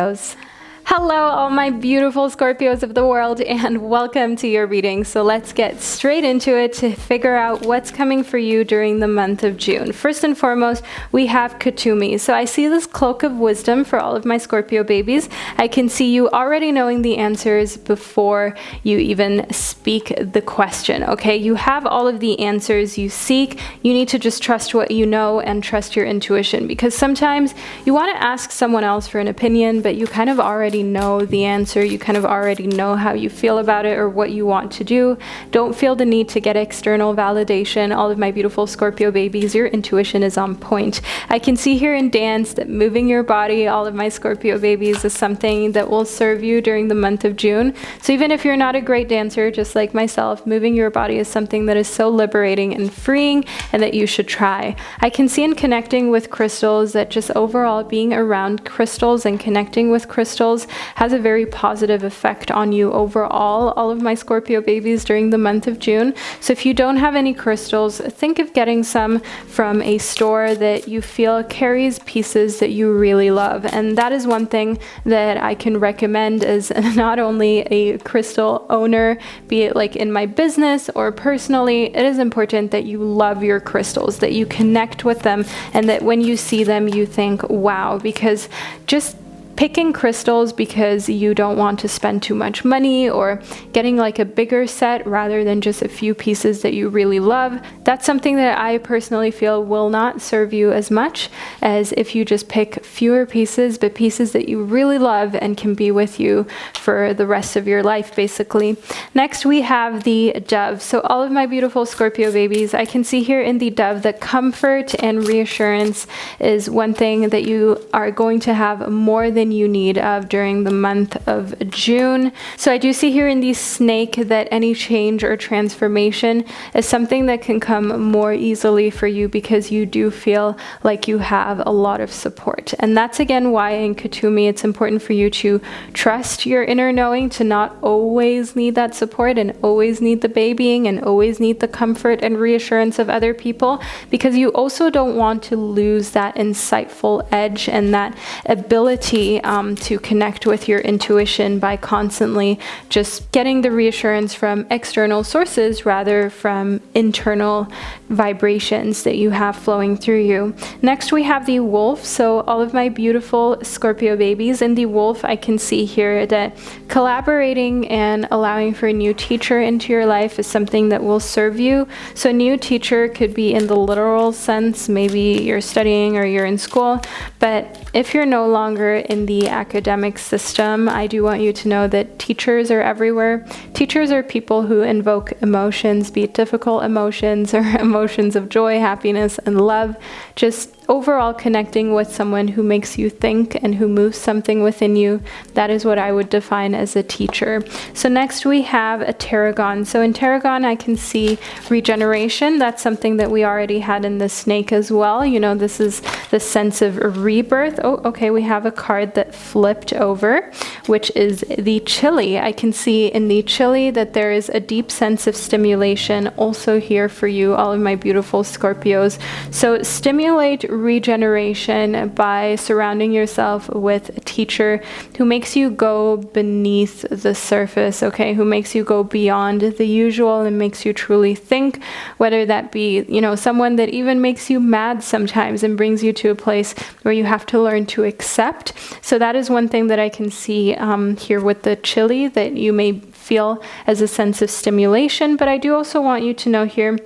Hello, all my beautiful Scorpios of the world, and welcome to your reading. So let's get straight into it to figure out what's coming for you during the month of June. First and foremost, we have Katumi. So I see this cloak of wisdom for all of my Scorpio babies. I can see you already knowing the answers before you even speak the question, okay? You have all of the answers you seek. You need to just trust what you know and trust your intuition, because sometimes you want to ask someone else for an opinion, but you kind of already know the answer. You kind of already know how you feel about it or what you want to do. Don't feel the need to get external validation. All of my beautiful Scorpio babies, your intuition is on point. I can see here in dance that moving your body, all of my Scorpio babies, is something that will serve you during the month of June. So even if you're not a great dancer, just like myself, moving your body is something that is so liberating and freeing and that you should try. I can see in connecting with crystals that just overall being around crystals and connecting with crystals has a very positive effect on you overall, all of my Scorpio babies, during the month of June. So if you don't have any crystals, think of getting some from a store that you feel carries pieces that you really love. And that is one thing that I can recommend as not only a crystal owner, be it like in my business or personally, it is important that you love your crystals, that you connect with them, and that when you see them, you think, wow, because just picking crystals because you don't want to spend too much money or getting like a bigger set rather than just a few pieces that you really love, that's something that I personally feel will not serve you as much as if you just pick fewer pieces, but pieces that you really love and can be with you for the rest of your life, basically. Next, we have the dove. So all of my beautiful Scorpio babies, I can see here in the dove that comfort and reassurance is one thing that you are going to have more than you need of during the month of June. So I do see here in the snake that any change or transformation is something that can come more easily for you because you do feel like you have a lot of support. And that's again why in Katumi it's important for you to trust your inner knowing, to not always need that support and always need the babying and always need the comfort and reassurance of other people, because you also don't want to lose that insightful edge and that ability to connect with your intuition by constantly just getting the reassurance from external sources rather from internal vibrations that you have flowing through you. Next, we have the wolf. So all of my beautiful Scorpio babies, in the wolf, I can see here that collaborating and allowing for a new teacher into your life is something that will serve you. So a new teacher could be in the literal sense, maybe you're studying or you're in school, but if you're no longer in the academic system, I do want you to know that teachers are everywhere. Teachers are people who invoke emotions, be it difficult emotions or emotions of joy, happiness, and love. Just overall connecting with someone who makes you think and who moves something within you. That is what I would define as a teacher. So next we have a tarragon. So in tarragon, I can see regeneration. That's something that we already had in the snake as well. You know, this is the sense of rebirth. Oh, okay, we have a card that flipped over, which is the chili. I can see in the chili that there is a deep sense of stimulation also here for you, all of my beautiful Scorpios. So stimulate, regeneration by surrounding yourself with a teacher who makes you go beneath the surface, okay? Who makes you go beyond the usual and makes you truly think, whether that be, someone that even makes you mad sometimes and brings you to a place where you have to learn to accept. So that is one thing that I can see here with the chili that you may feel as a sense of stimulation. But I do also want you to know here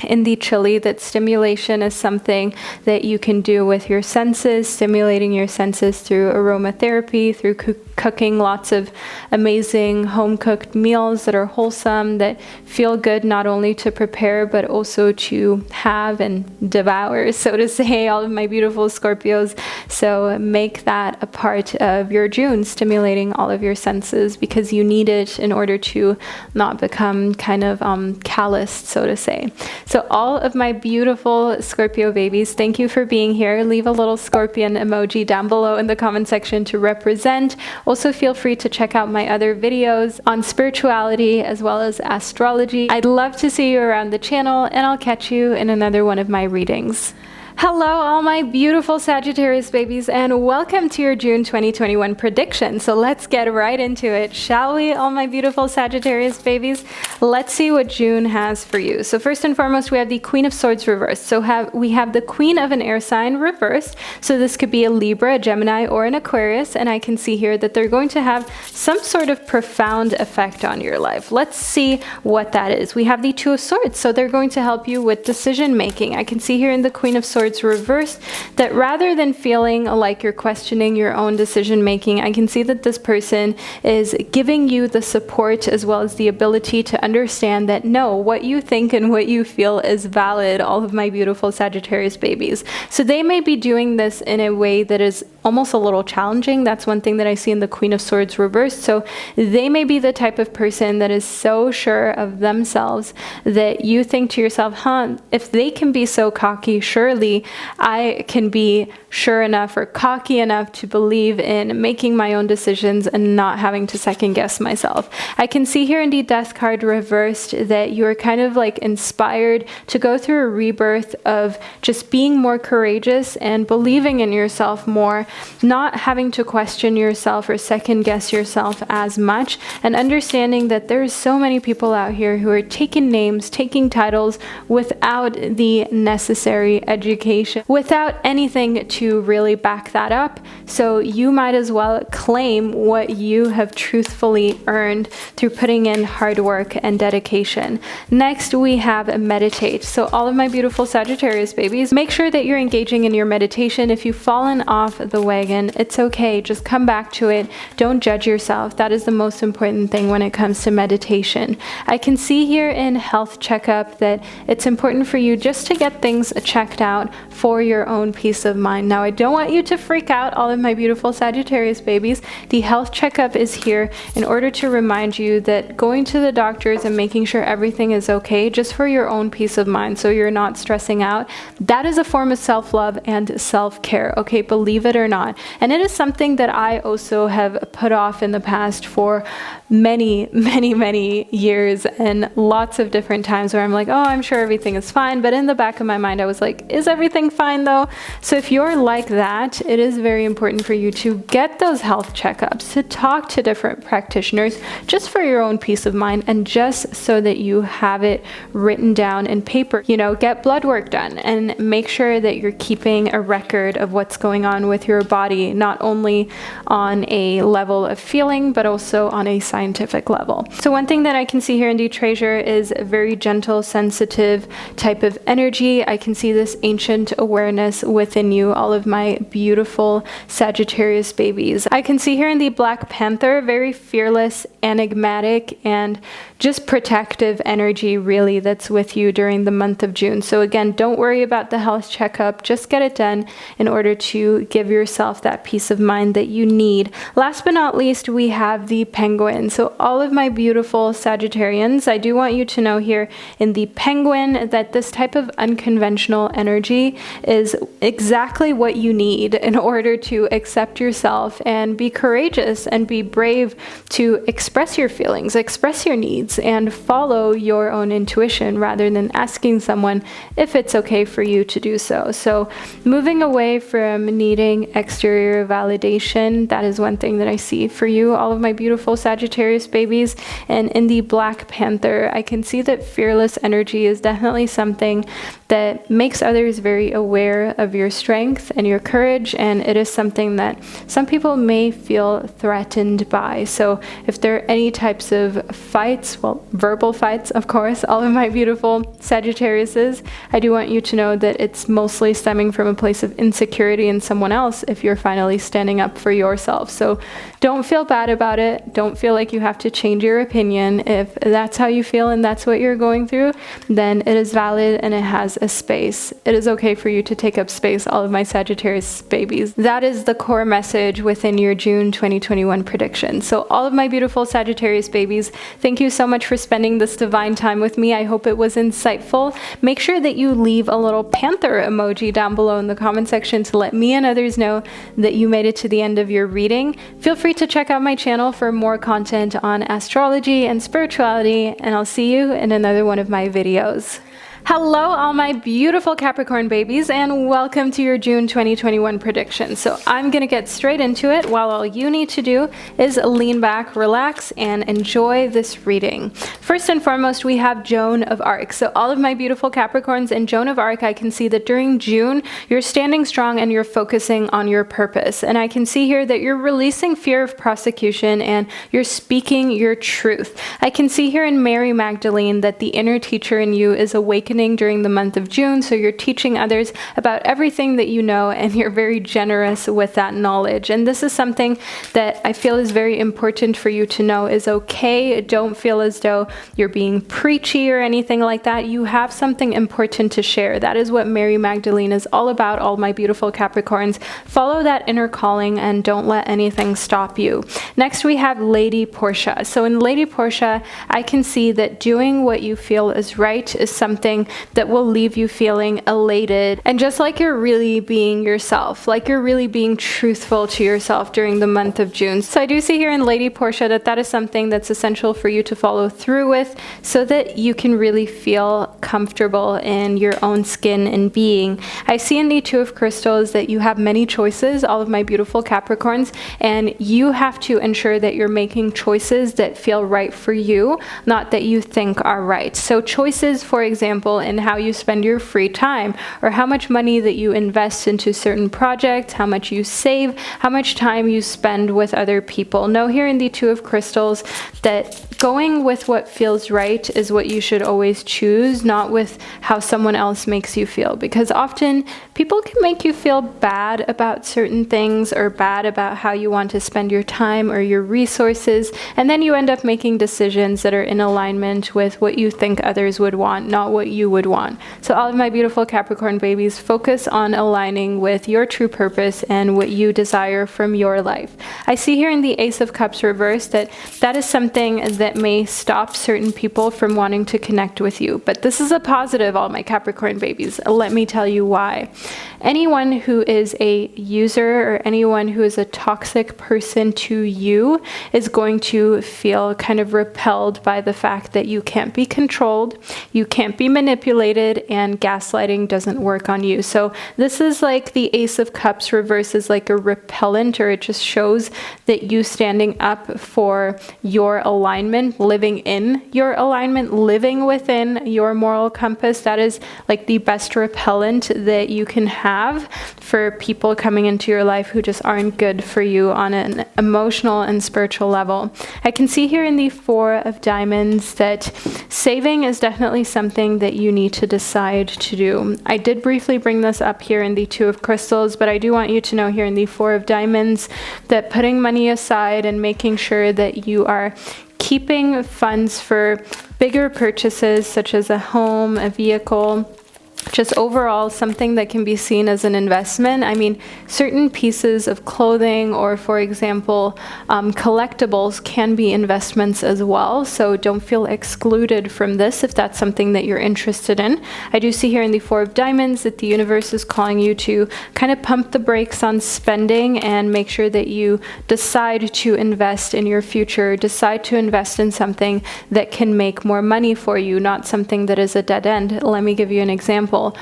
in the chili that stimulation is something that you can do with your senses, stimulating your senses through aromatherapy, through cooking lots of amazing home-cooked meals that are wholesome, that feel good not only to prepare but also to have and devour, so to say, all of my beautiful Scorpios. So make that a part of your June, stimulating all of your senses, because you need it in order to not become kind of calloused, so to say. So all of my beautiful Scorpio babies, thank you for being here. Leave a little scorpion emoji down below in the comment section to represent. Also feel free to check out my other videos on spirituality as well as astrology. I'd love to see you around the channel, and I'll catch you in another one of my readings. Hello, all my beautiful Sagittarius babies, and welcome to your June 2021 prediction. So let's get right into it, shall we, all my beautiful Sagittarius babies? Let's see what June has for you. So first and foremost, we have the Queen of Swords reversed. So we have the Queen of an air sign reversed. So this could be a Libra, a Gemini, or an Aquarius, and I can see here that they're going to have some sort of profound effect on your life. Let's see what that is. We have the Two of Swords, so they're going to help you with decision making. I can see here in the Queen of Swords reversed that rather than feeling like you're questioning your own decision making, I can see that this person is giving you the support as well as the ability to understand that no, what you think and what you feel is valid, all of my beautiful Sagittarius babies. So they may be doing this in a way that is almost a little challenging. That's one thing that I see in the Queen of Swords reversed. So they may be the type of person that is so sure of themselves that you think to yourself, if they can be so cocky, surely I can be sure enough or cocky enough to believe in making my own decisions and not having to second guess myself. I can see here in the Death card reversed that you're kind of like inspired to go through a rebirth of just being more courageous and believing in yourself more, not having to question yourself or second guess yourself as much, and understanding that there's so many people out here who are taking names, taking titles without the necessary education, without anything to really back that up. So you might as well claim what you have truthfully earned through putting in hard work and dedication. Next, we have meditate. So all of my beautiful Sagittarius babies, make sure that you're engaging in your meditation. If you've fallen off the wagon, it's okay. Just come back to it. Don't judge yourself. That is the most important thing when it comes to meditation. I can see here in health checkup that it's important for you just to get things checked out for your own peace of mind. Now, I don't want you to freak out, all of my beautiful Sagittarius babies. The health checkup is here in order to remind you that going to the doctors and making sure everything is okay just for your own peace of mind, so you're not stressing out, that is a form of self-love and self-care, okay? Believe it or not. And it is something that I also have put off in the past for many years, and lots of different times where I'm like, oh, I'm sure everything is fine, but in the back of my mind I was like, is everything fine though? So if you're like that, it is very important for you to get those health checkups, to talk to different practitioners just for your own peace of mind and just so that you have it written down in paper. Get blood work done and make sure that you're keeping a record of what's going on with your body, not only on a level of feeling but also on a scientific level. So one thing that I can see here in the treasure is a very gentle, sensitive type of energy. I can see this ancient awareness within you, all of my beautiful Sagittarius babies. I can see here in the Black Panther, very fearless, enigmatic, and just protective energy really that's with you during the month of June. So again, don't worry about the health checkup, just get it done in order to give yourself that peace of mind that you need. Last but not least, we have the Penguin. So all of my beautiful Sagittarians, I do want you to know here in the Penguin that this type of unconventional energy emoji is exactly what you need in order to accept yourself and be courageous and be brave to express your feelings, express your needs, and follow your own intuition rather than asking someone if it's okay for you to do so. So moving away from needing exterior validation, that is one thing that I see for you, all of my beautiful Sagittarius babies. And in the Black Panther, I can see that fearless energy is definitely something that makes others very aware of your strength and your courage, and it is something that some people may feel threatened by. So if there are any types of fights, well, verbal fights, of course, all of my beautiful Sagittariuses, I do want you to know that it's mostly stemming from a place of insecurity in someone else if you're finally standing up for yourself. So don't feel bad about it. Don't feel like you have to change your opinion. If that's how you feel and that's what you're going through, then it is valid and it has a space. It is okay for you to take up space, all of my Sagittarius babies. That is the core message within your June 2021 prediction. So all of my beautiful Sagittarius babies, thank you so much for spending this divine time with me. I hope it was insightful. Make sure that you leave a little panther emoji down below in the comment section to let me and others know that you made it to the end of your reading. Feel free to check out my channel for more content on astrology and spirituality, and I'll see you in another one of my videos. Hello, all my beautiful Capricorn babies, and welcome to your June 2021 prediction. So I'm going to get straight into it, while all you need to do is lean back, relax, and enjoy this reading. First and foremost, we have Joan of Arc. So all of my beautiful Capricorns and Joan of Arc, I can see that during June, you're standing strong and you're focusing on your purpose. And I can see here that you're releasing fear of prosecution and you're speaking your truth. I can see here in Mary Magdalene that the inner teacher in you is awakening during the month of June, so you're teaching others about everything that you know and you're very generous with that knowledge. And this is something that I feel is very important for you to know is okay. Don't feel as though you're being preachy or anything like that. You have something important to share. That is what Mary Magdalene is all about, all my beautiful Capricorns. Follow that inner calling and don't let anything stop you. Next, we have Lady Portia. So in Lady Portia, I can see that doing what you feel is right is something that will leave you feeling elated, and just like you're really being yourself, like you're really being truthful to yourself during the month of June. So I do see here in Lady Portia that that is something that's essential for you to follow through with so that you can really feel comfortable in your own skin and being. I see in the Two of Crystals that you have many choices, all of my beautiful Capricorns, and you have to ensure that you're making choices that feel right for you, not that you think are right. So choices, for example, in how you spend your free time, or how much money that you invest into certain projects, how much you save, how much time you spend with other people. Know here in the Two of Crystals that going with what feels right is what you should always choose, not with how someone else makes you feel, because often people can make you feel bad about certain things or bad about how you want to spend your time or your resources, and then you end up making decisions that are in alignment with what you think others would want, not what you would want. So all of my beautiful Capricorn babies, focus on aligning with your true purpose and what you desire from your life. I see here in the Ace of Cups reversed that that is something that may stop certain people from wanting to connect with you. But this is a positive, all my Capricorn babies. Let me tell you why. Anyone who is a user or anyone who is a toxic person to you is going to feel kind of repelled by the fact that you can't be controlled, you can't be manipulated, and gaslighting doesn't work on you. So this is like the Ace of Cups reverses like a repellent, or it just shows that you standing up for your alignment, living in your alignment, living within your moral compass. That is like the best repellent that you can have for people coming into your life who just aren't good for you on an emotional and spiritual level. I can see here in the Four of Diamonds that saving is definitely something that you need to decide to do. I did briefly bring this up here in the Two of Crystals, but I do want you to know here in the Four of Diamonds that putting money aside and making sure that you are keeping funds for bigger purchases such as a home, a vehicle, just overall something that can be seen as an investment. I mean, certain pieces of clothing or, for example, collectibles can be investments as well. So don't feel excluded from this if that's something that you're interested in. I do see here in the Four of Diamonds that the universe is calling you to kind of pump the brakes on spending and make sure that you decide to invest in your future, decide to invest in something that can make more money for you, not something that is a dead end. Let me give you an example.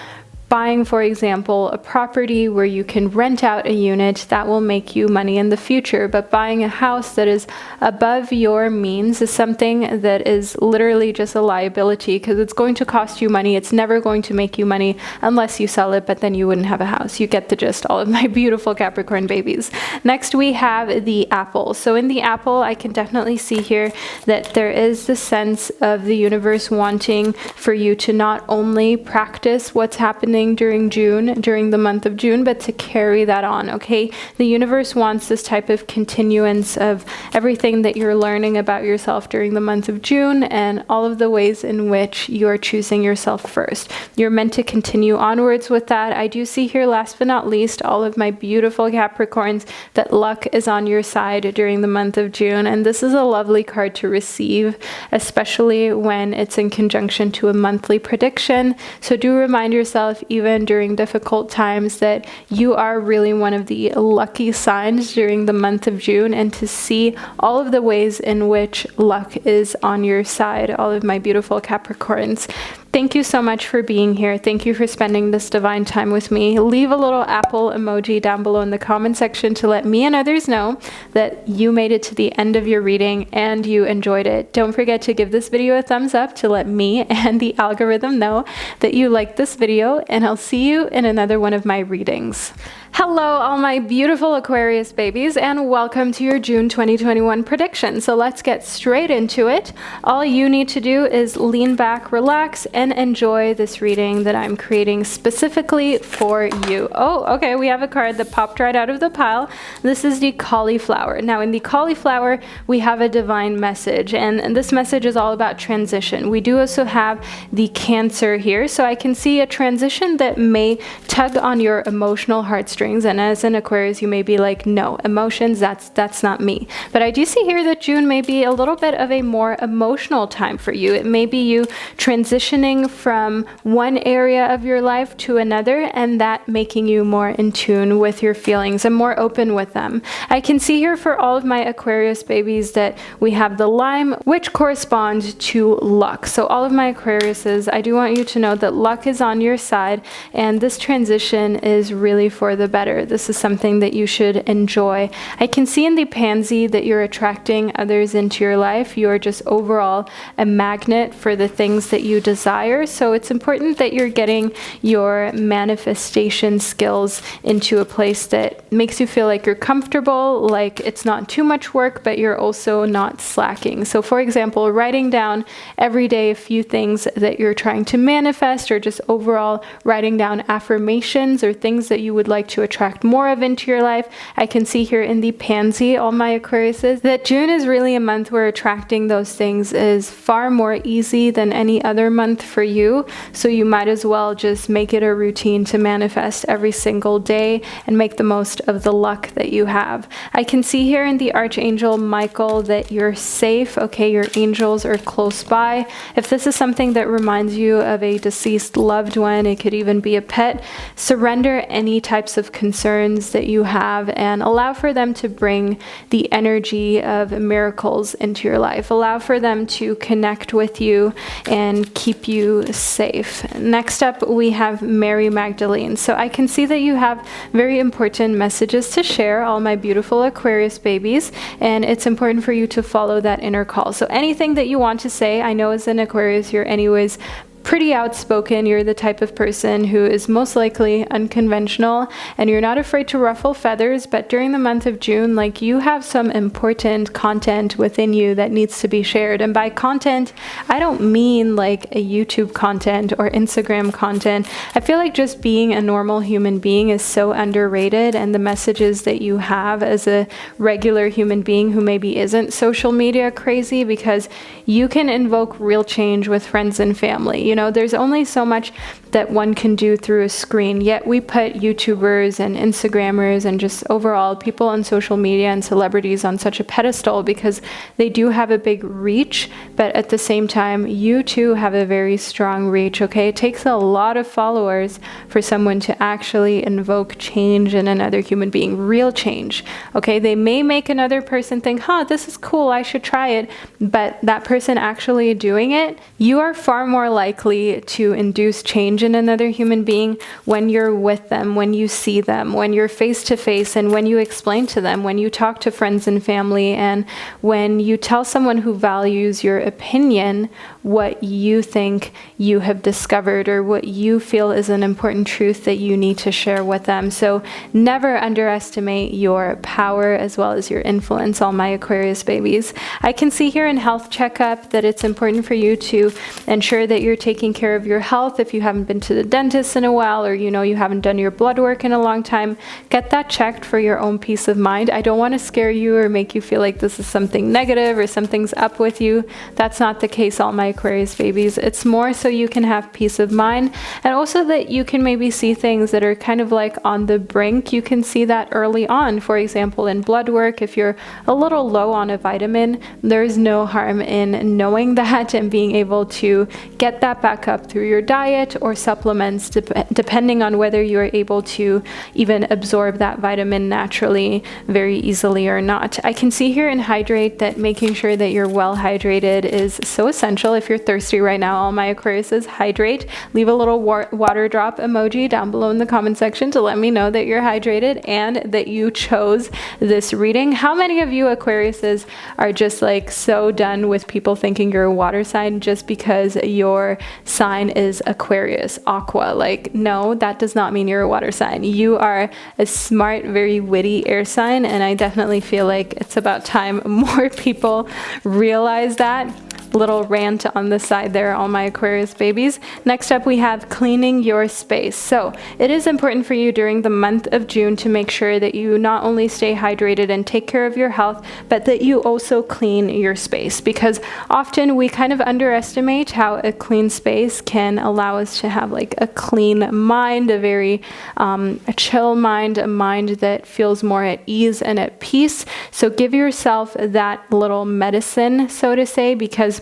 Buying, for example, a property where you can rent out a unit, that will make you money in the future. But buying a house that is above your means is something that is literally just a liability, because it's going to cost you money. It's never going to make you money unless you sell it, but then you wouldn't have a house. You get the gist, all of my beautiful Capricorn babies. Next, we have the apple. So in the apple, I can definitely see here that there is the sense of the universe wanting for you to not only practice what's happening during the month of June, but to carry that on, okay? The universe wants this type of continuance of everything that you're learning about yourself during the month of June and all of the ways in which you're choosing yourself first. You're meant to continue onwards with that. I do see here, last but not least, all of my beautiful Capricorns, that luck is on your side during the month of June. And this is a lovely card to receive, especially when it's in conjunction to a monthly prediction. So do remind yourself, even during difficult times, that you are really one of the lucky signs during the month of June, and to see all of the ways in which luck is on your side, all of my beautiful Capricorns. Thank you so much for being here. Thank you for spending this divine time with me. Leave a little apple emoji down below in the comment section to let me and others know that you made it to the end of your reading and you enjoyed it. Don't forget to give this video a thumbs up to let me and the algorithm know that you liked this video, and I'll see you in another one of my readings. Hello, all my beautiful Aquarius babies, and welcome to your June 2021 prediction. So let's get straight into it. All you need to do is lean back, relax, and enjoy this reading that I'm creating specifically for you. Oh, okay, we have a card that popped right out of the pile. This is the cauliflower. Now, in the cauliflower, we have a divine message, and this message is all about transition. We do also have the Cancer here, so I can see a transition that may tug on your emotional heartstrings. And as an Aquarius, you may be like, no, emotions, that's not me. But I do see here that June may be a little bit of a more emotional time for you. It may be you transitioning from one area of your life to another, and that making you more in tune with your feelings and more open with them. I can see here for all of my Aquarius babies that we have the lime, which corresponds to luck. So all of my Aquariuses, I do want you to know that luck is on your side, and this transition is really for the better. This is something that you should enjoy. I can see in the Pansy that you're attracting others into your life. You're just overall a magnet for the things that you desire. So it's important that you're getting your manifestation skills into a place that makes you feel like you're comfortable, like it's not too much work, but you're also not slacking. So for example, writing down every day a few things that you're trying to manifest, or just overall writing down affirmations or things that you would like to attract more of into your life. I can see here in the Pansy, all my Aquariuses, that June is really a month where attracting those things is far more easy than any other month for you. So you might as well just make it a routine to manifest every single day and make the most of the luck that you have. I can see here in the Archangel Michael that you're safe. Okay, your angels are close by. If this is something that reminds you of a deceased loved one, it could even be a pet, surrender any types of concerns that you have and allow for them to bring the energy of miracles into your life. Allow for them to connect with you and keep you safe. Next up, we have Mary Magdalene. So I can see that you have very important messages to share, all my beautiful Aquarius babies, and it's important for you to follow that inner call. So anything that you want to say, I know as an Aquarius, you're anyways pretty outspoken. You're the type of person who is most likely unconventional, and you're not afraid to ruffle feathers. But during the month of June, like, you have some important content within you that needs to be shared. And by content, I don't mean like a YouTube content or Instagram content. I feel like just being a normal human being is so underrated, and the messages that you have as a regular human being who maybe isn't social media crazy, because you can invoke real change with friends and family. You know, there's only so much that one can do through a screen, yet we put YouTubers and Instagrammers and just overall people on social media and celebrities on such a pedestal because they do have a big reach, but at the same time, you too have a very strong reach, okay? It takes a lot of followers for someone to actually invoke change in another human being, real change, okay? They may make another person think, huh, this is cool, I should try it, but that person actually doing it, you are far more likely to induce change in another human being when you're with them, when you see them, when you're face to face, and when you explain to them, when you talk to friends and family, and when you tell someone who values your opinion what you think you have discovered or what you feel is an important truth that you need to share with them. So never underestimate your power as well as your influence, all my Aquarius babies. I can see here in health checkup that it's important for you to ensure that you're taking care of your health. If you haven't been to the dentist in a while, or you know you haven't done your blood work in a long time, get that checked for your own peace of mind. I don't want to scare you or make you feel like this is something negative or something's up with you. That's not the case, all my Aquarius babies. It's more so you can have peace of mind, and also that you can maybe see things that are kind of like on the brink. You can see that early on. For example, in blood work, if you're a little low on a vitamin, there's no harm in knowing that and being able to get that back up through your diet or supplements, depending on whether you're able to even absorb that vitamin naturally very easily or not. I can see here in hydrate that making sure that you're well hydrated is so essential. If you're thirsty right now, all my Aquariuses, hydrate. Leave a little water drop emoji down below in the comment section to let me know that you're hydrated and that you chose this reading. How many of you Aquariuses are just like so done with people thinking you're a water sign just because your sign is Aquarius, aqua? Like, no, that does not mean you're a water sign. You are a smart, very witty air sign, and I definitely feel like it's about time more people realize that. Little rant on the side there, all my Aquarius babies. Next up, we have cleaning your space. So it is important for you during the month of June to make sure that you not only stay hydrated and take care of your health, but that you also clean your space, because often we kind of underestimate how a clean space can allow us to have like a clean mind, a very a chill mind, a mind that feels more at ease and at peace. So give yourself that little medicine, so to say, because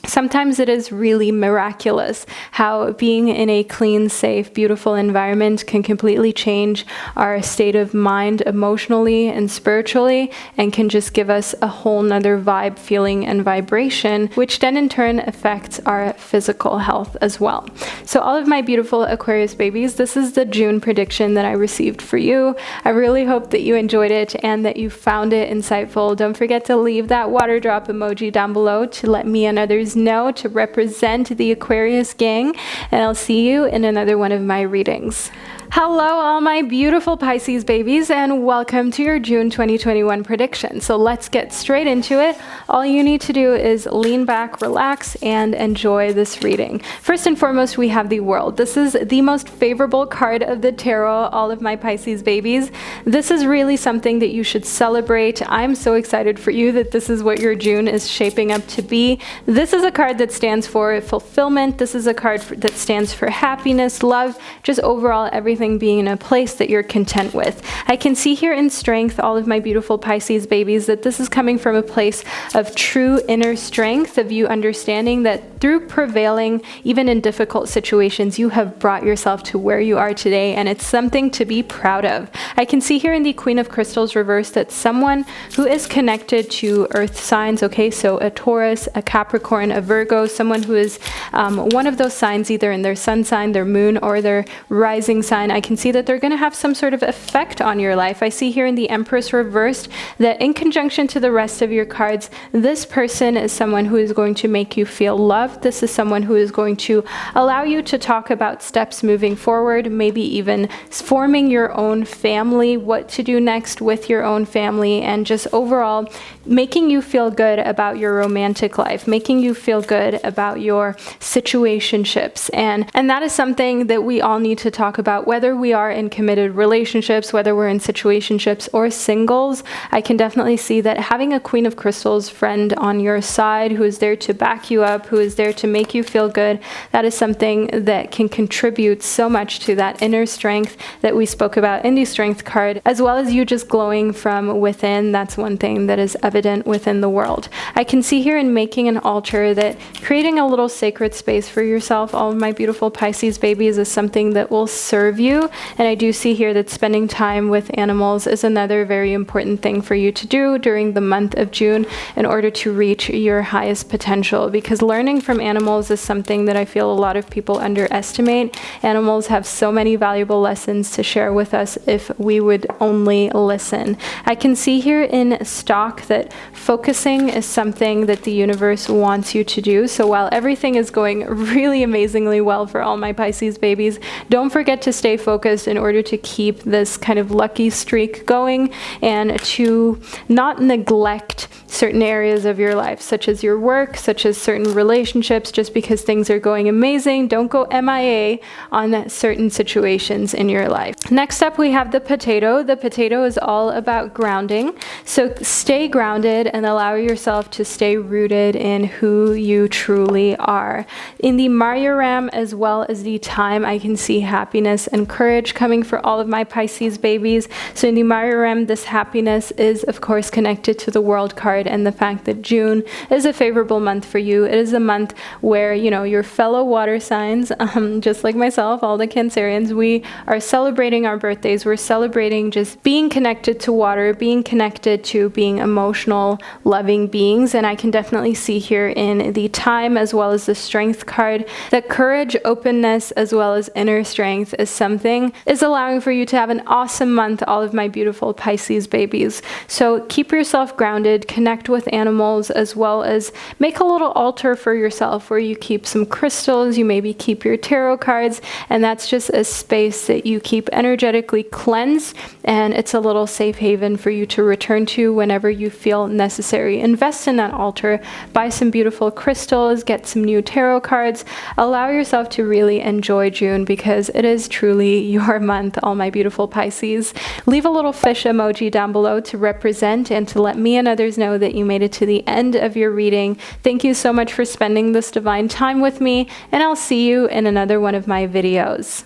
sometimes it is really miraculous how being in a clean, safe, beautiful environment can completely change our state of mind emotionally and spiritually, and can just give us a whole nother vibe, feeling, and vibration, which then in turn affects our physical health as well. So all of my beautiful Aquarius babies, this is the June prediction that I received for you. I really hope that you enjoyed it and that you found it insightful. Don't forget to leave that water drop emoji down below to let me and others know, to represent the Aquarius gang, and I'll see you in another one of my readings. Hello, all my beautiful Pisces babies, and welcome to your June 2021 prediction. So let's get straight into it. All you need to do is lean back, relax, and enjoy this reading. First and foremost, we have the World. This is the most favorable card of the tarot, all of my Pisces babies. This is really something that you should celebrate. I'm so excited for you that this is what your June is shaping up to be. This is a card that stands for fulfillment. This is a card that stands for happiness, love, just overall everything being in a place that you're content with. I can see here in strength, all of my beautiful Pisces babies, that this is coming from a place of true inner strength, of you understanding that through prevailing, even in difficult situations, you have brought yourself to where you are today, and it's something to be proud of. I can see here in the Queen of Crystals reversed that someone who is connected to earth signs, okay, so a Taurus, a Capricorn, a Virgo, someone who is one of those signs, either in their sun sign, their moon, or their rising sign, I can see that they're going to have some sort of effect on your life. I see here in the Empress reversed that in conjunction to the rest of your cards, this person is someone who is going to make you feel loved. This is someone who is going to allow you to talk about steps moving forward, maybe even forming your own family, what to do next with your own family, and just overall making you feel good about your romantic life, making you feel good about your situationships. And that is something that we all need to talk about, whether we are in committed relationships, whether we're in situationships or singles. I can definitely see that having a Queen of Crystals friend on your side who is there to back you up, who is there to make you feel good. That is something that can contribute so much to that inner strength that we spoke about in the Strength card, as well as you just glowing from within. That's one thing that is evident within the world. I can see here in making an altar that creating a little sacred space for yourself, all of my beautiful Pisces babies, is something that will serve you. And I do see here that spending time with animals is another very important thing for you to do during the month of June in order to reach your highest potential, because learning from animals is something that I feel a lot of people underestimate. Animals have so many valuable lessons to share with us if we would only listen. I can see here in stock that focusing is something that the universe wants you to do. So while everything is going really amazingly well for all my Pisces babies, don't forget to stay focused in order to keep this kind of lucky streak going and to not neglect certain areas of your life, such as your work, such as certain relationships. Just because things are going amazing, don't go MIA on certain situations in your life. Next up, we have the potato. The potato is all about grounding. So stay grounded and allow yourself to stay rooted in who you truly are. In the Marjoram as well as the Time, I can see happiness and courage coming for all of my Pisces babies. So in the Marjoram, this happiness is of course connected to the World card and the fact that June is a favorable month for you. It is a month where, you know, your fellow water signs, just like myself, all the Cancerians, we are celebrating our birthdays. We're celebrating just being connected to water, being connected to being emotional, loving beings. And I can definitely see here in the Time as well as the Strength card that courage, openness, as well as inner strength is allowing for you to have an awesome month, all of my beautiful Pisces babies. So keep yourself grounded, connect with animals, as well as make a little altar for yourself where you keep some crystals, you maybe keep your tarot cards, and that's just a space that you keep energetically cleansed, and it's a little safe haven for you to return to whenever you feel necessary. Invest in that altar, buy some beautiful crystals, get some new tarot cards, allow yourself to really enjoy June because it is truly your month, all my beautiful Pisces. Leave a little fish emoji down below to represent and to let me and others know that you made it to the end of your reading. Thank you so much for spending this divine time with me, and I'll see you in another one of my videos.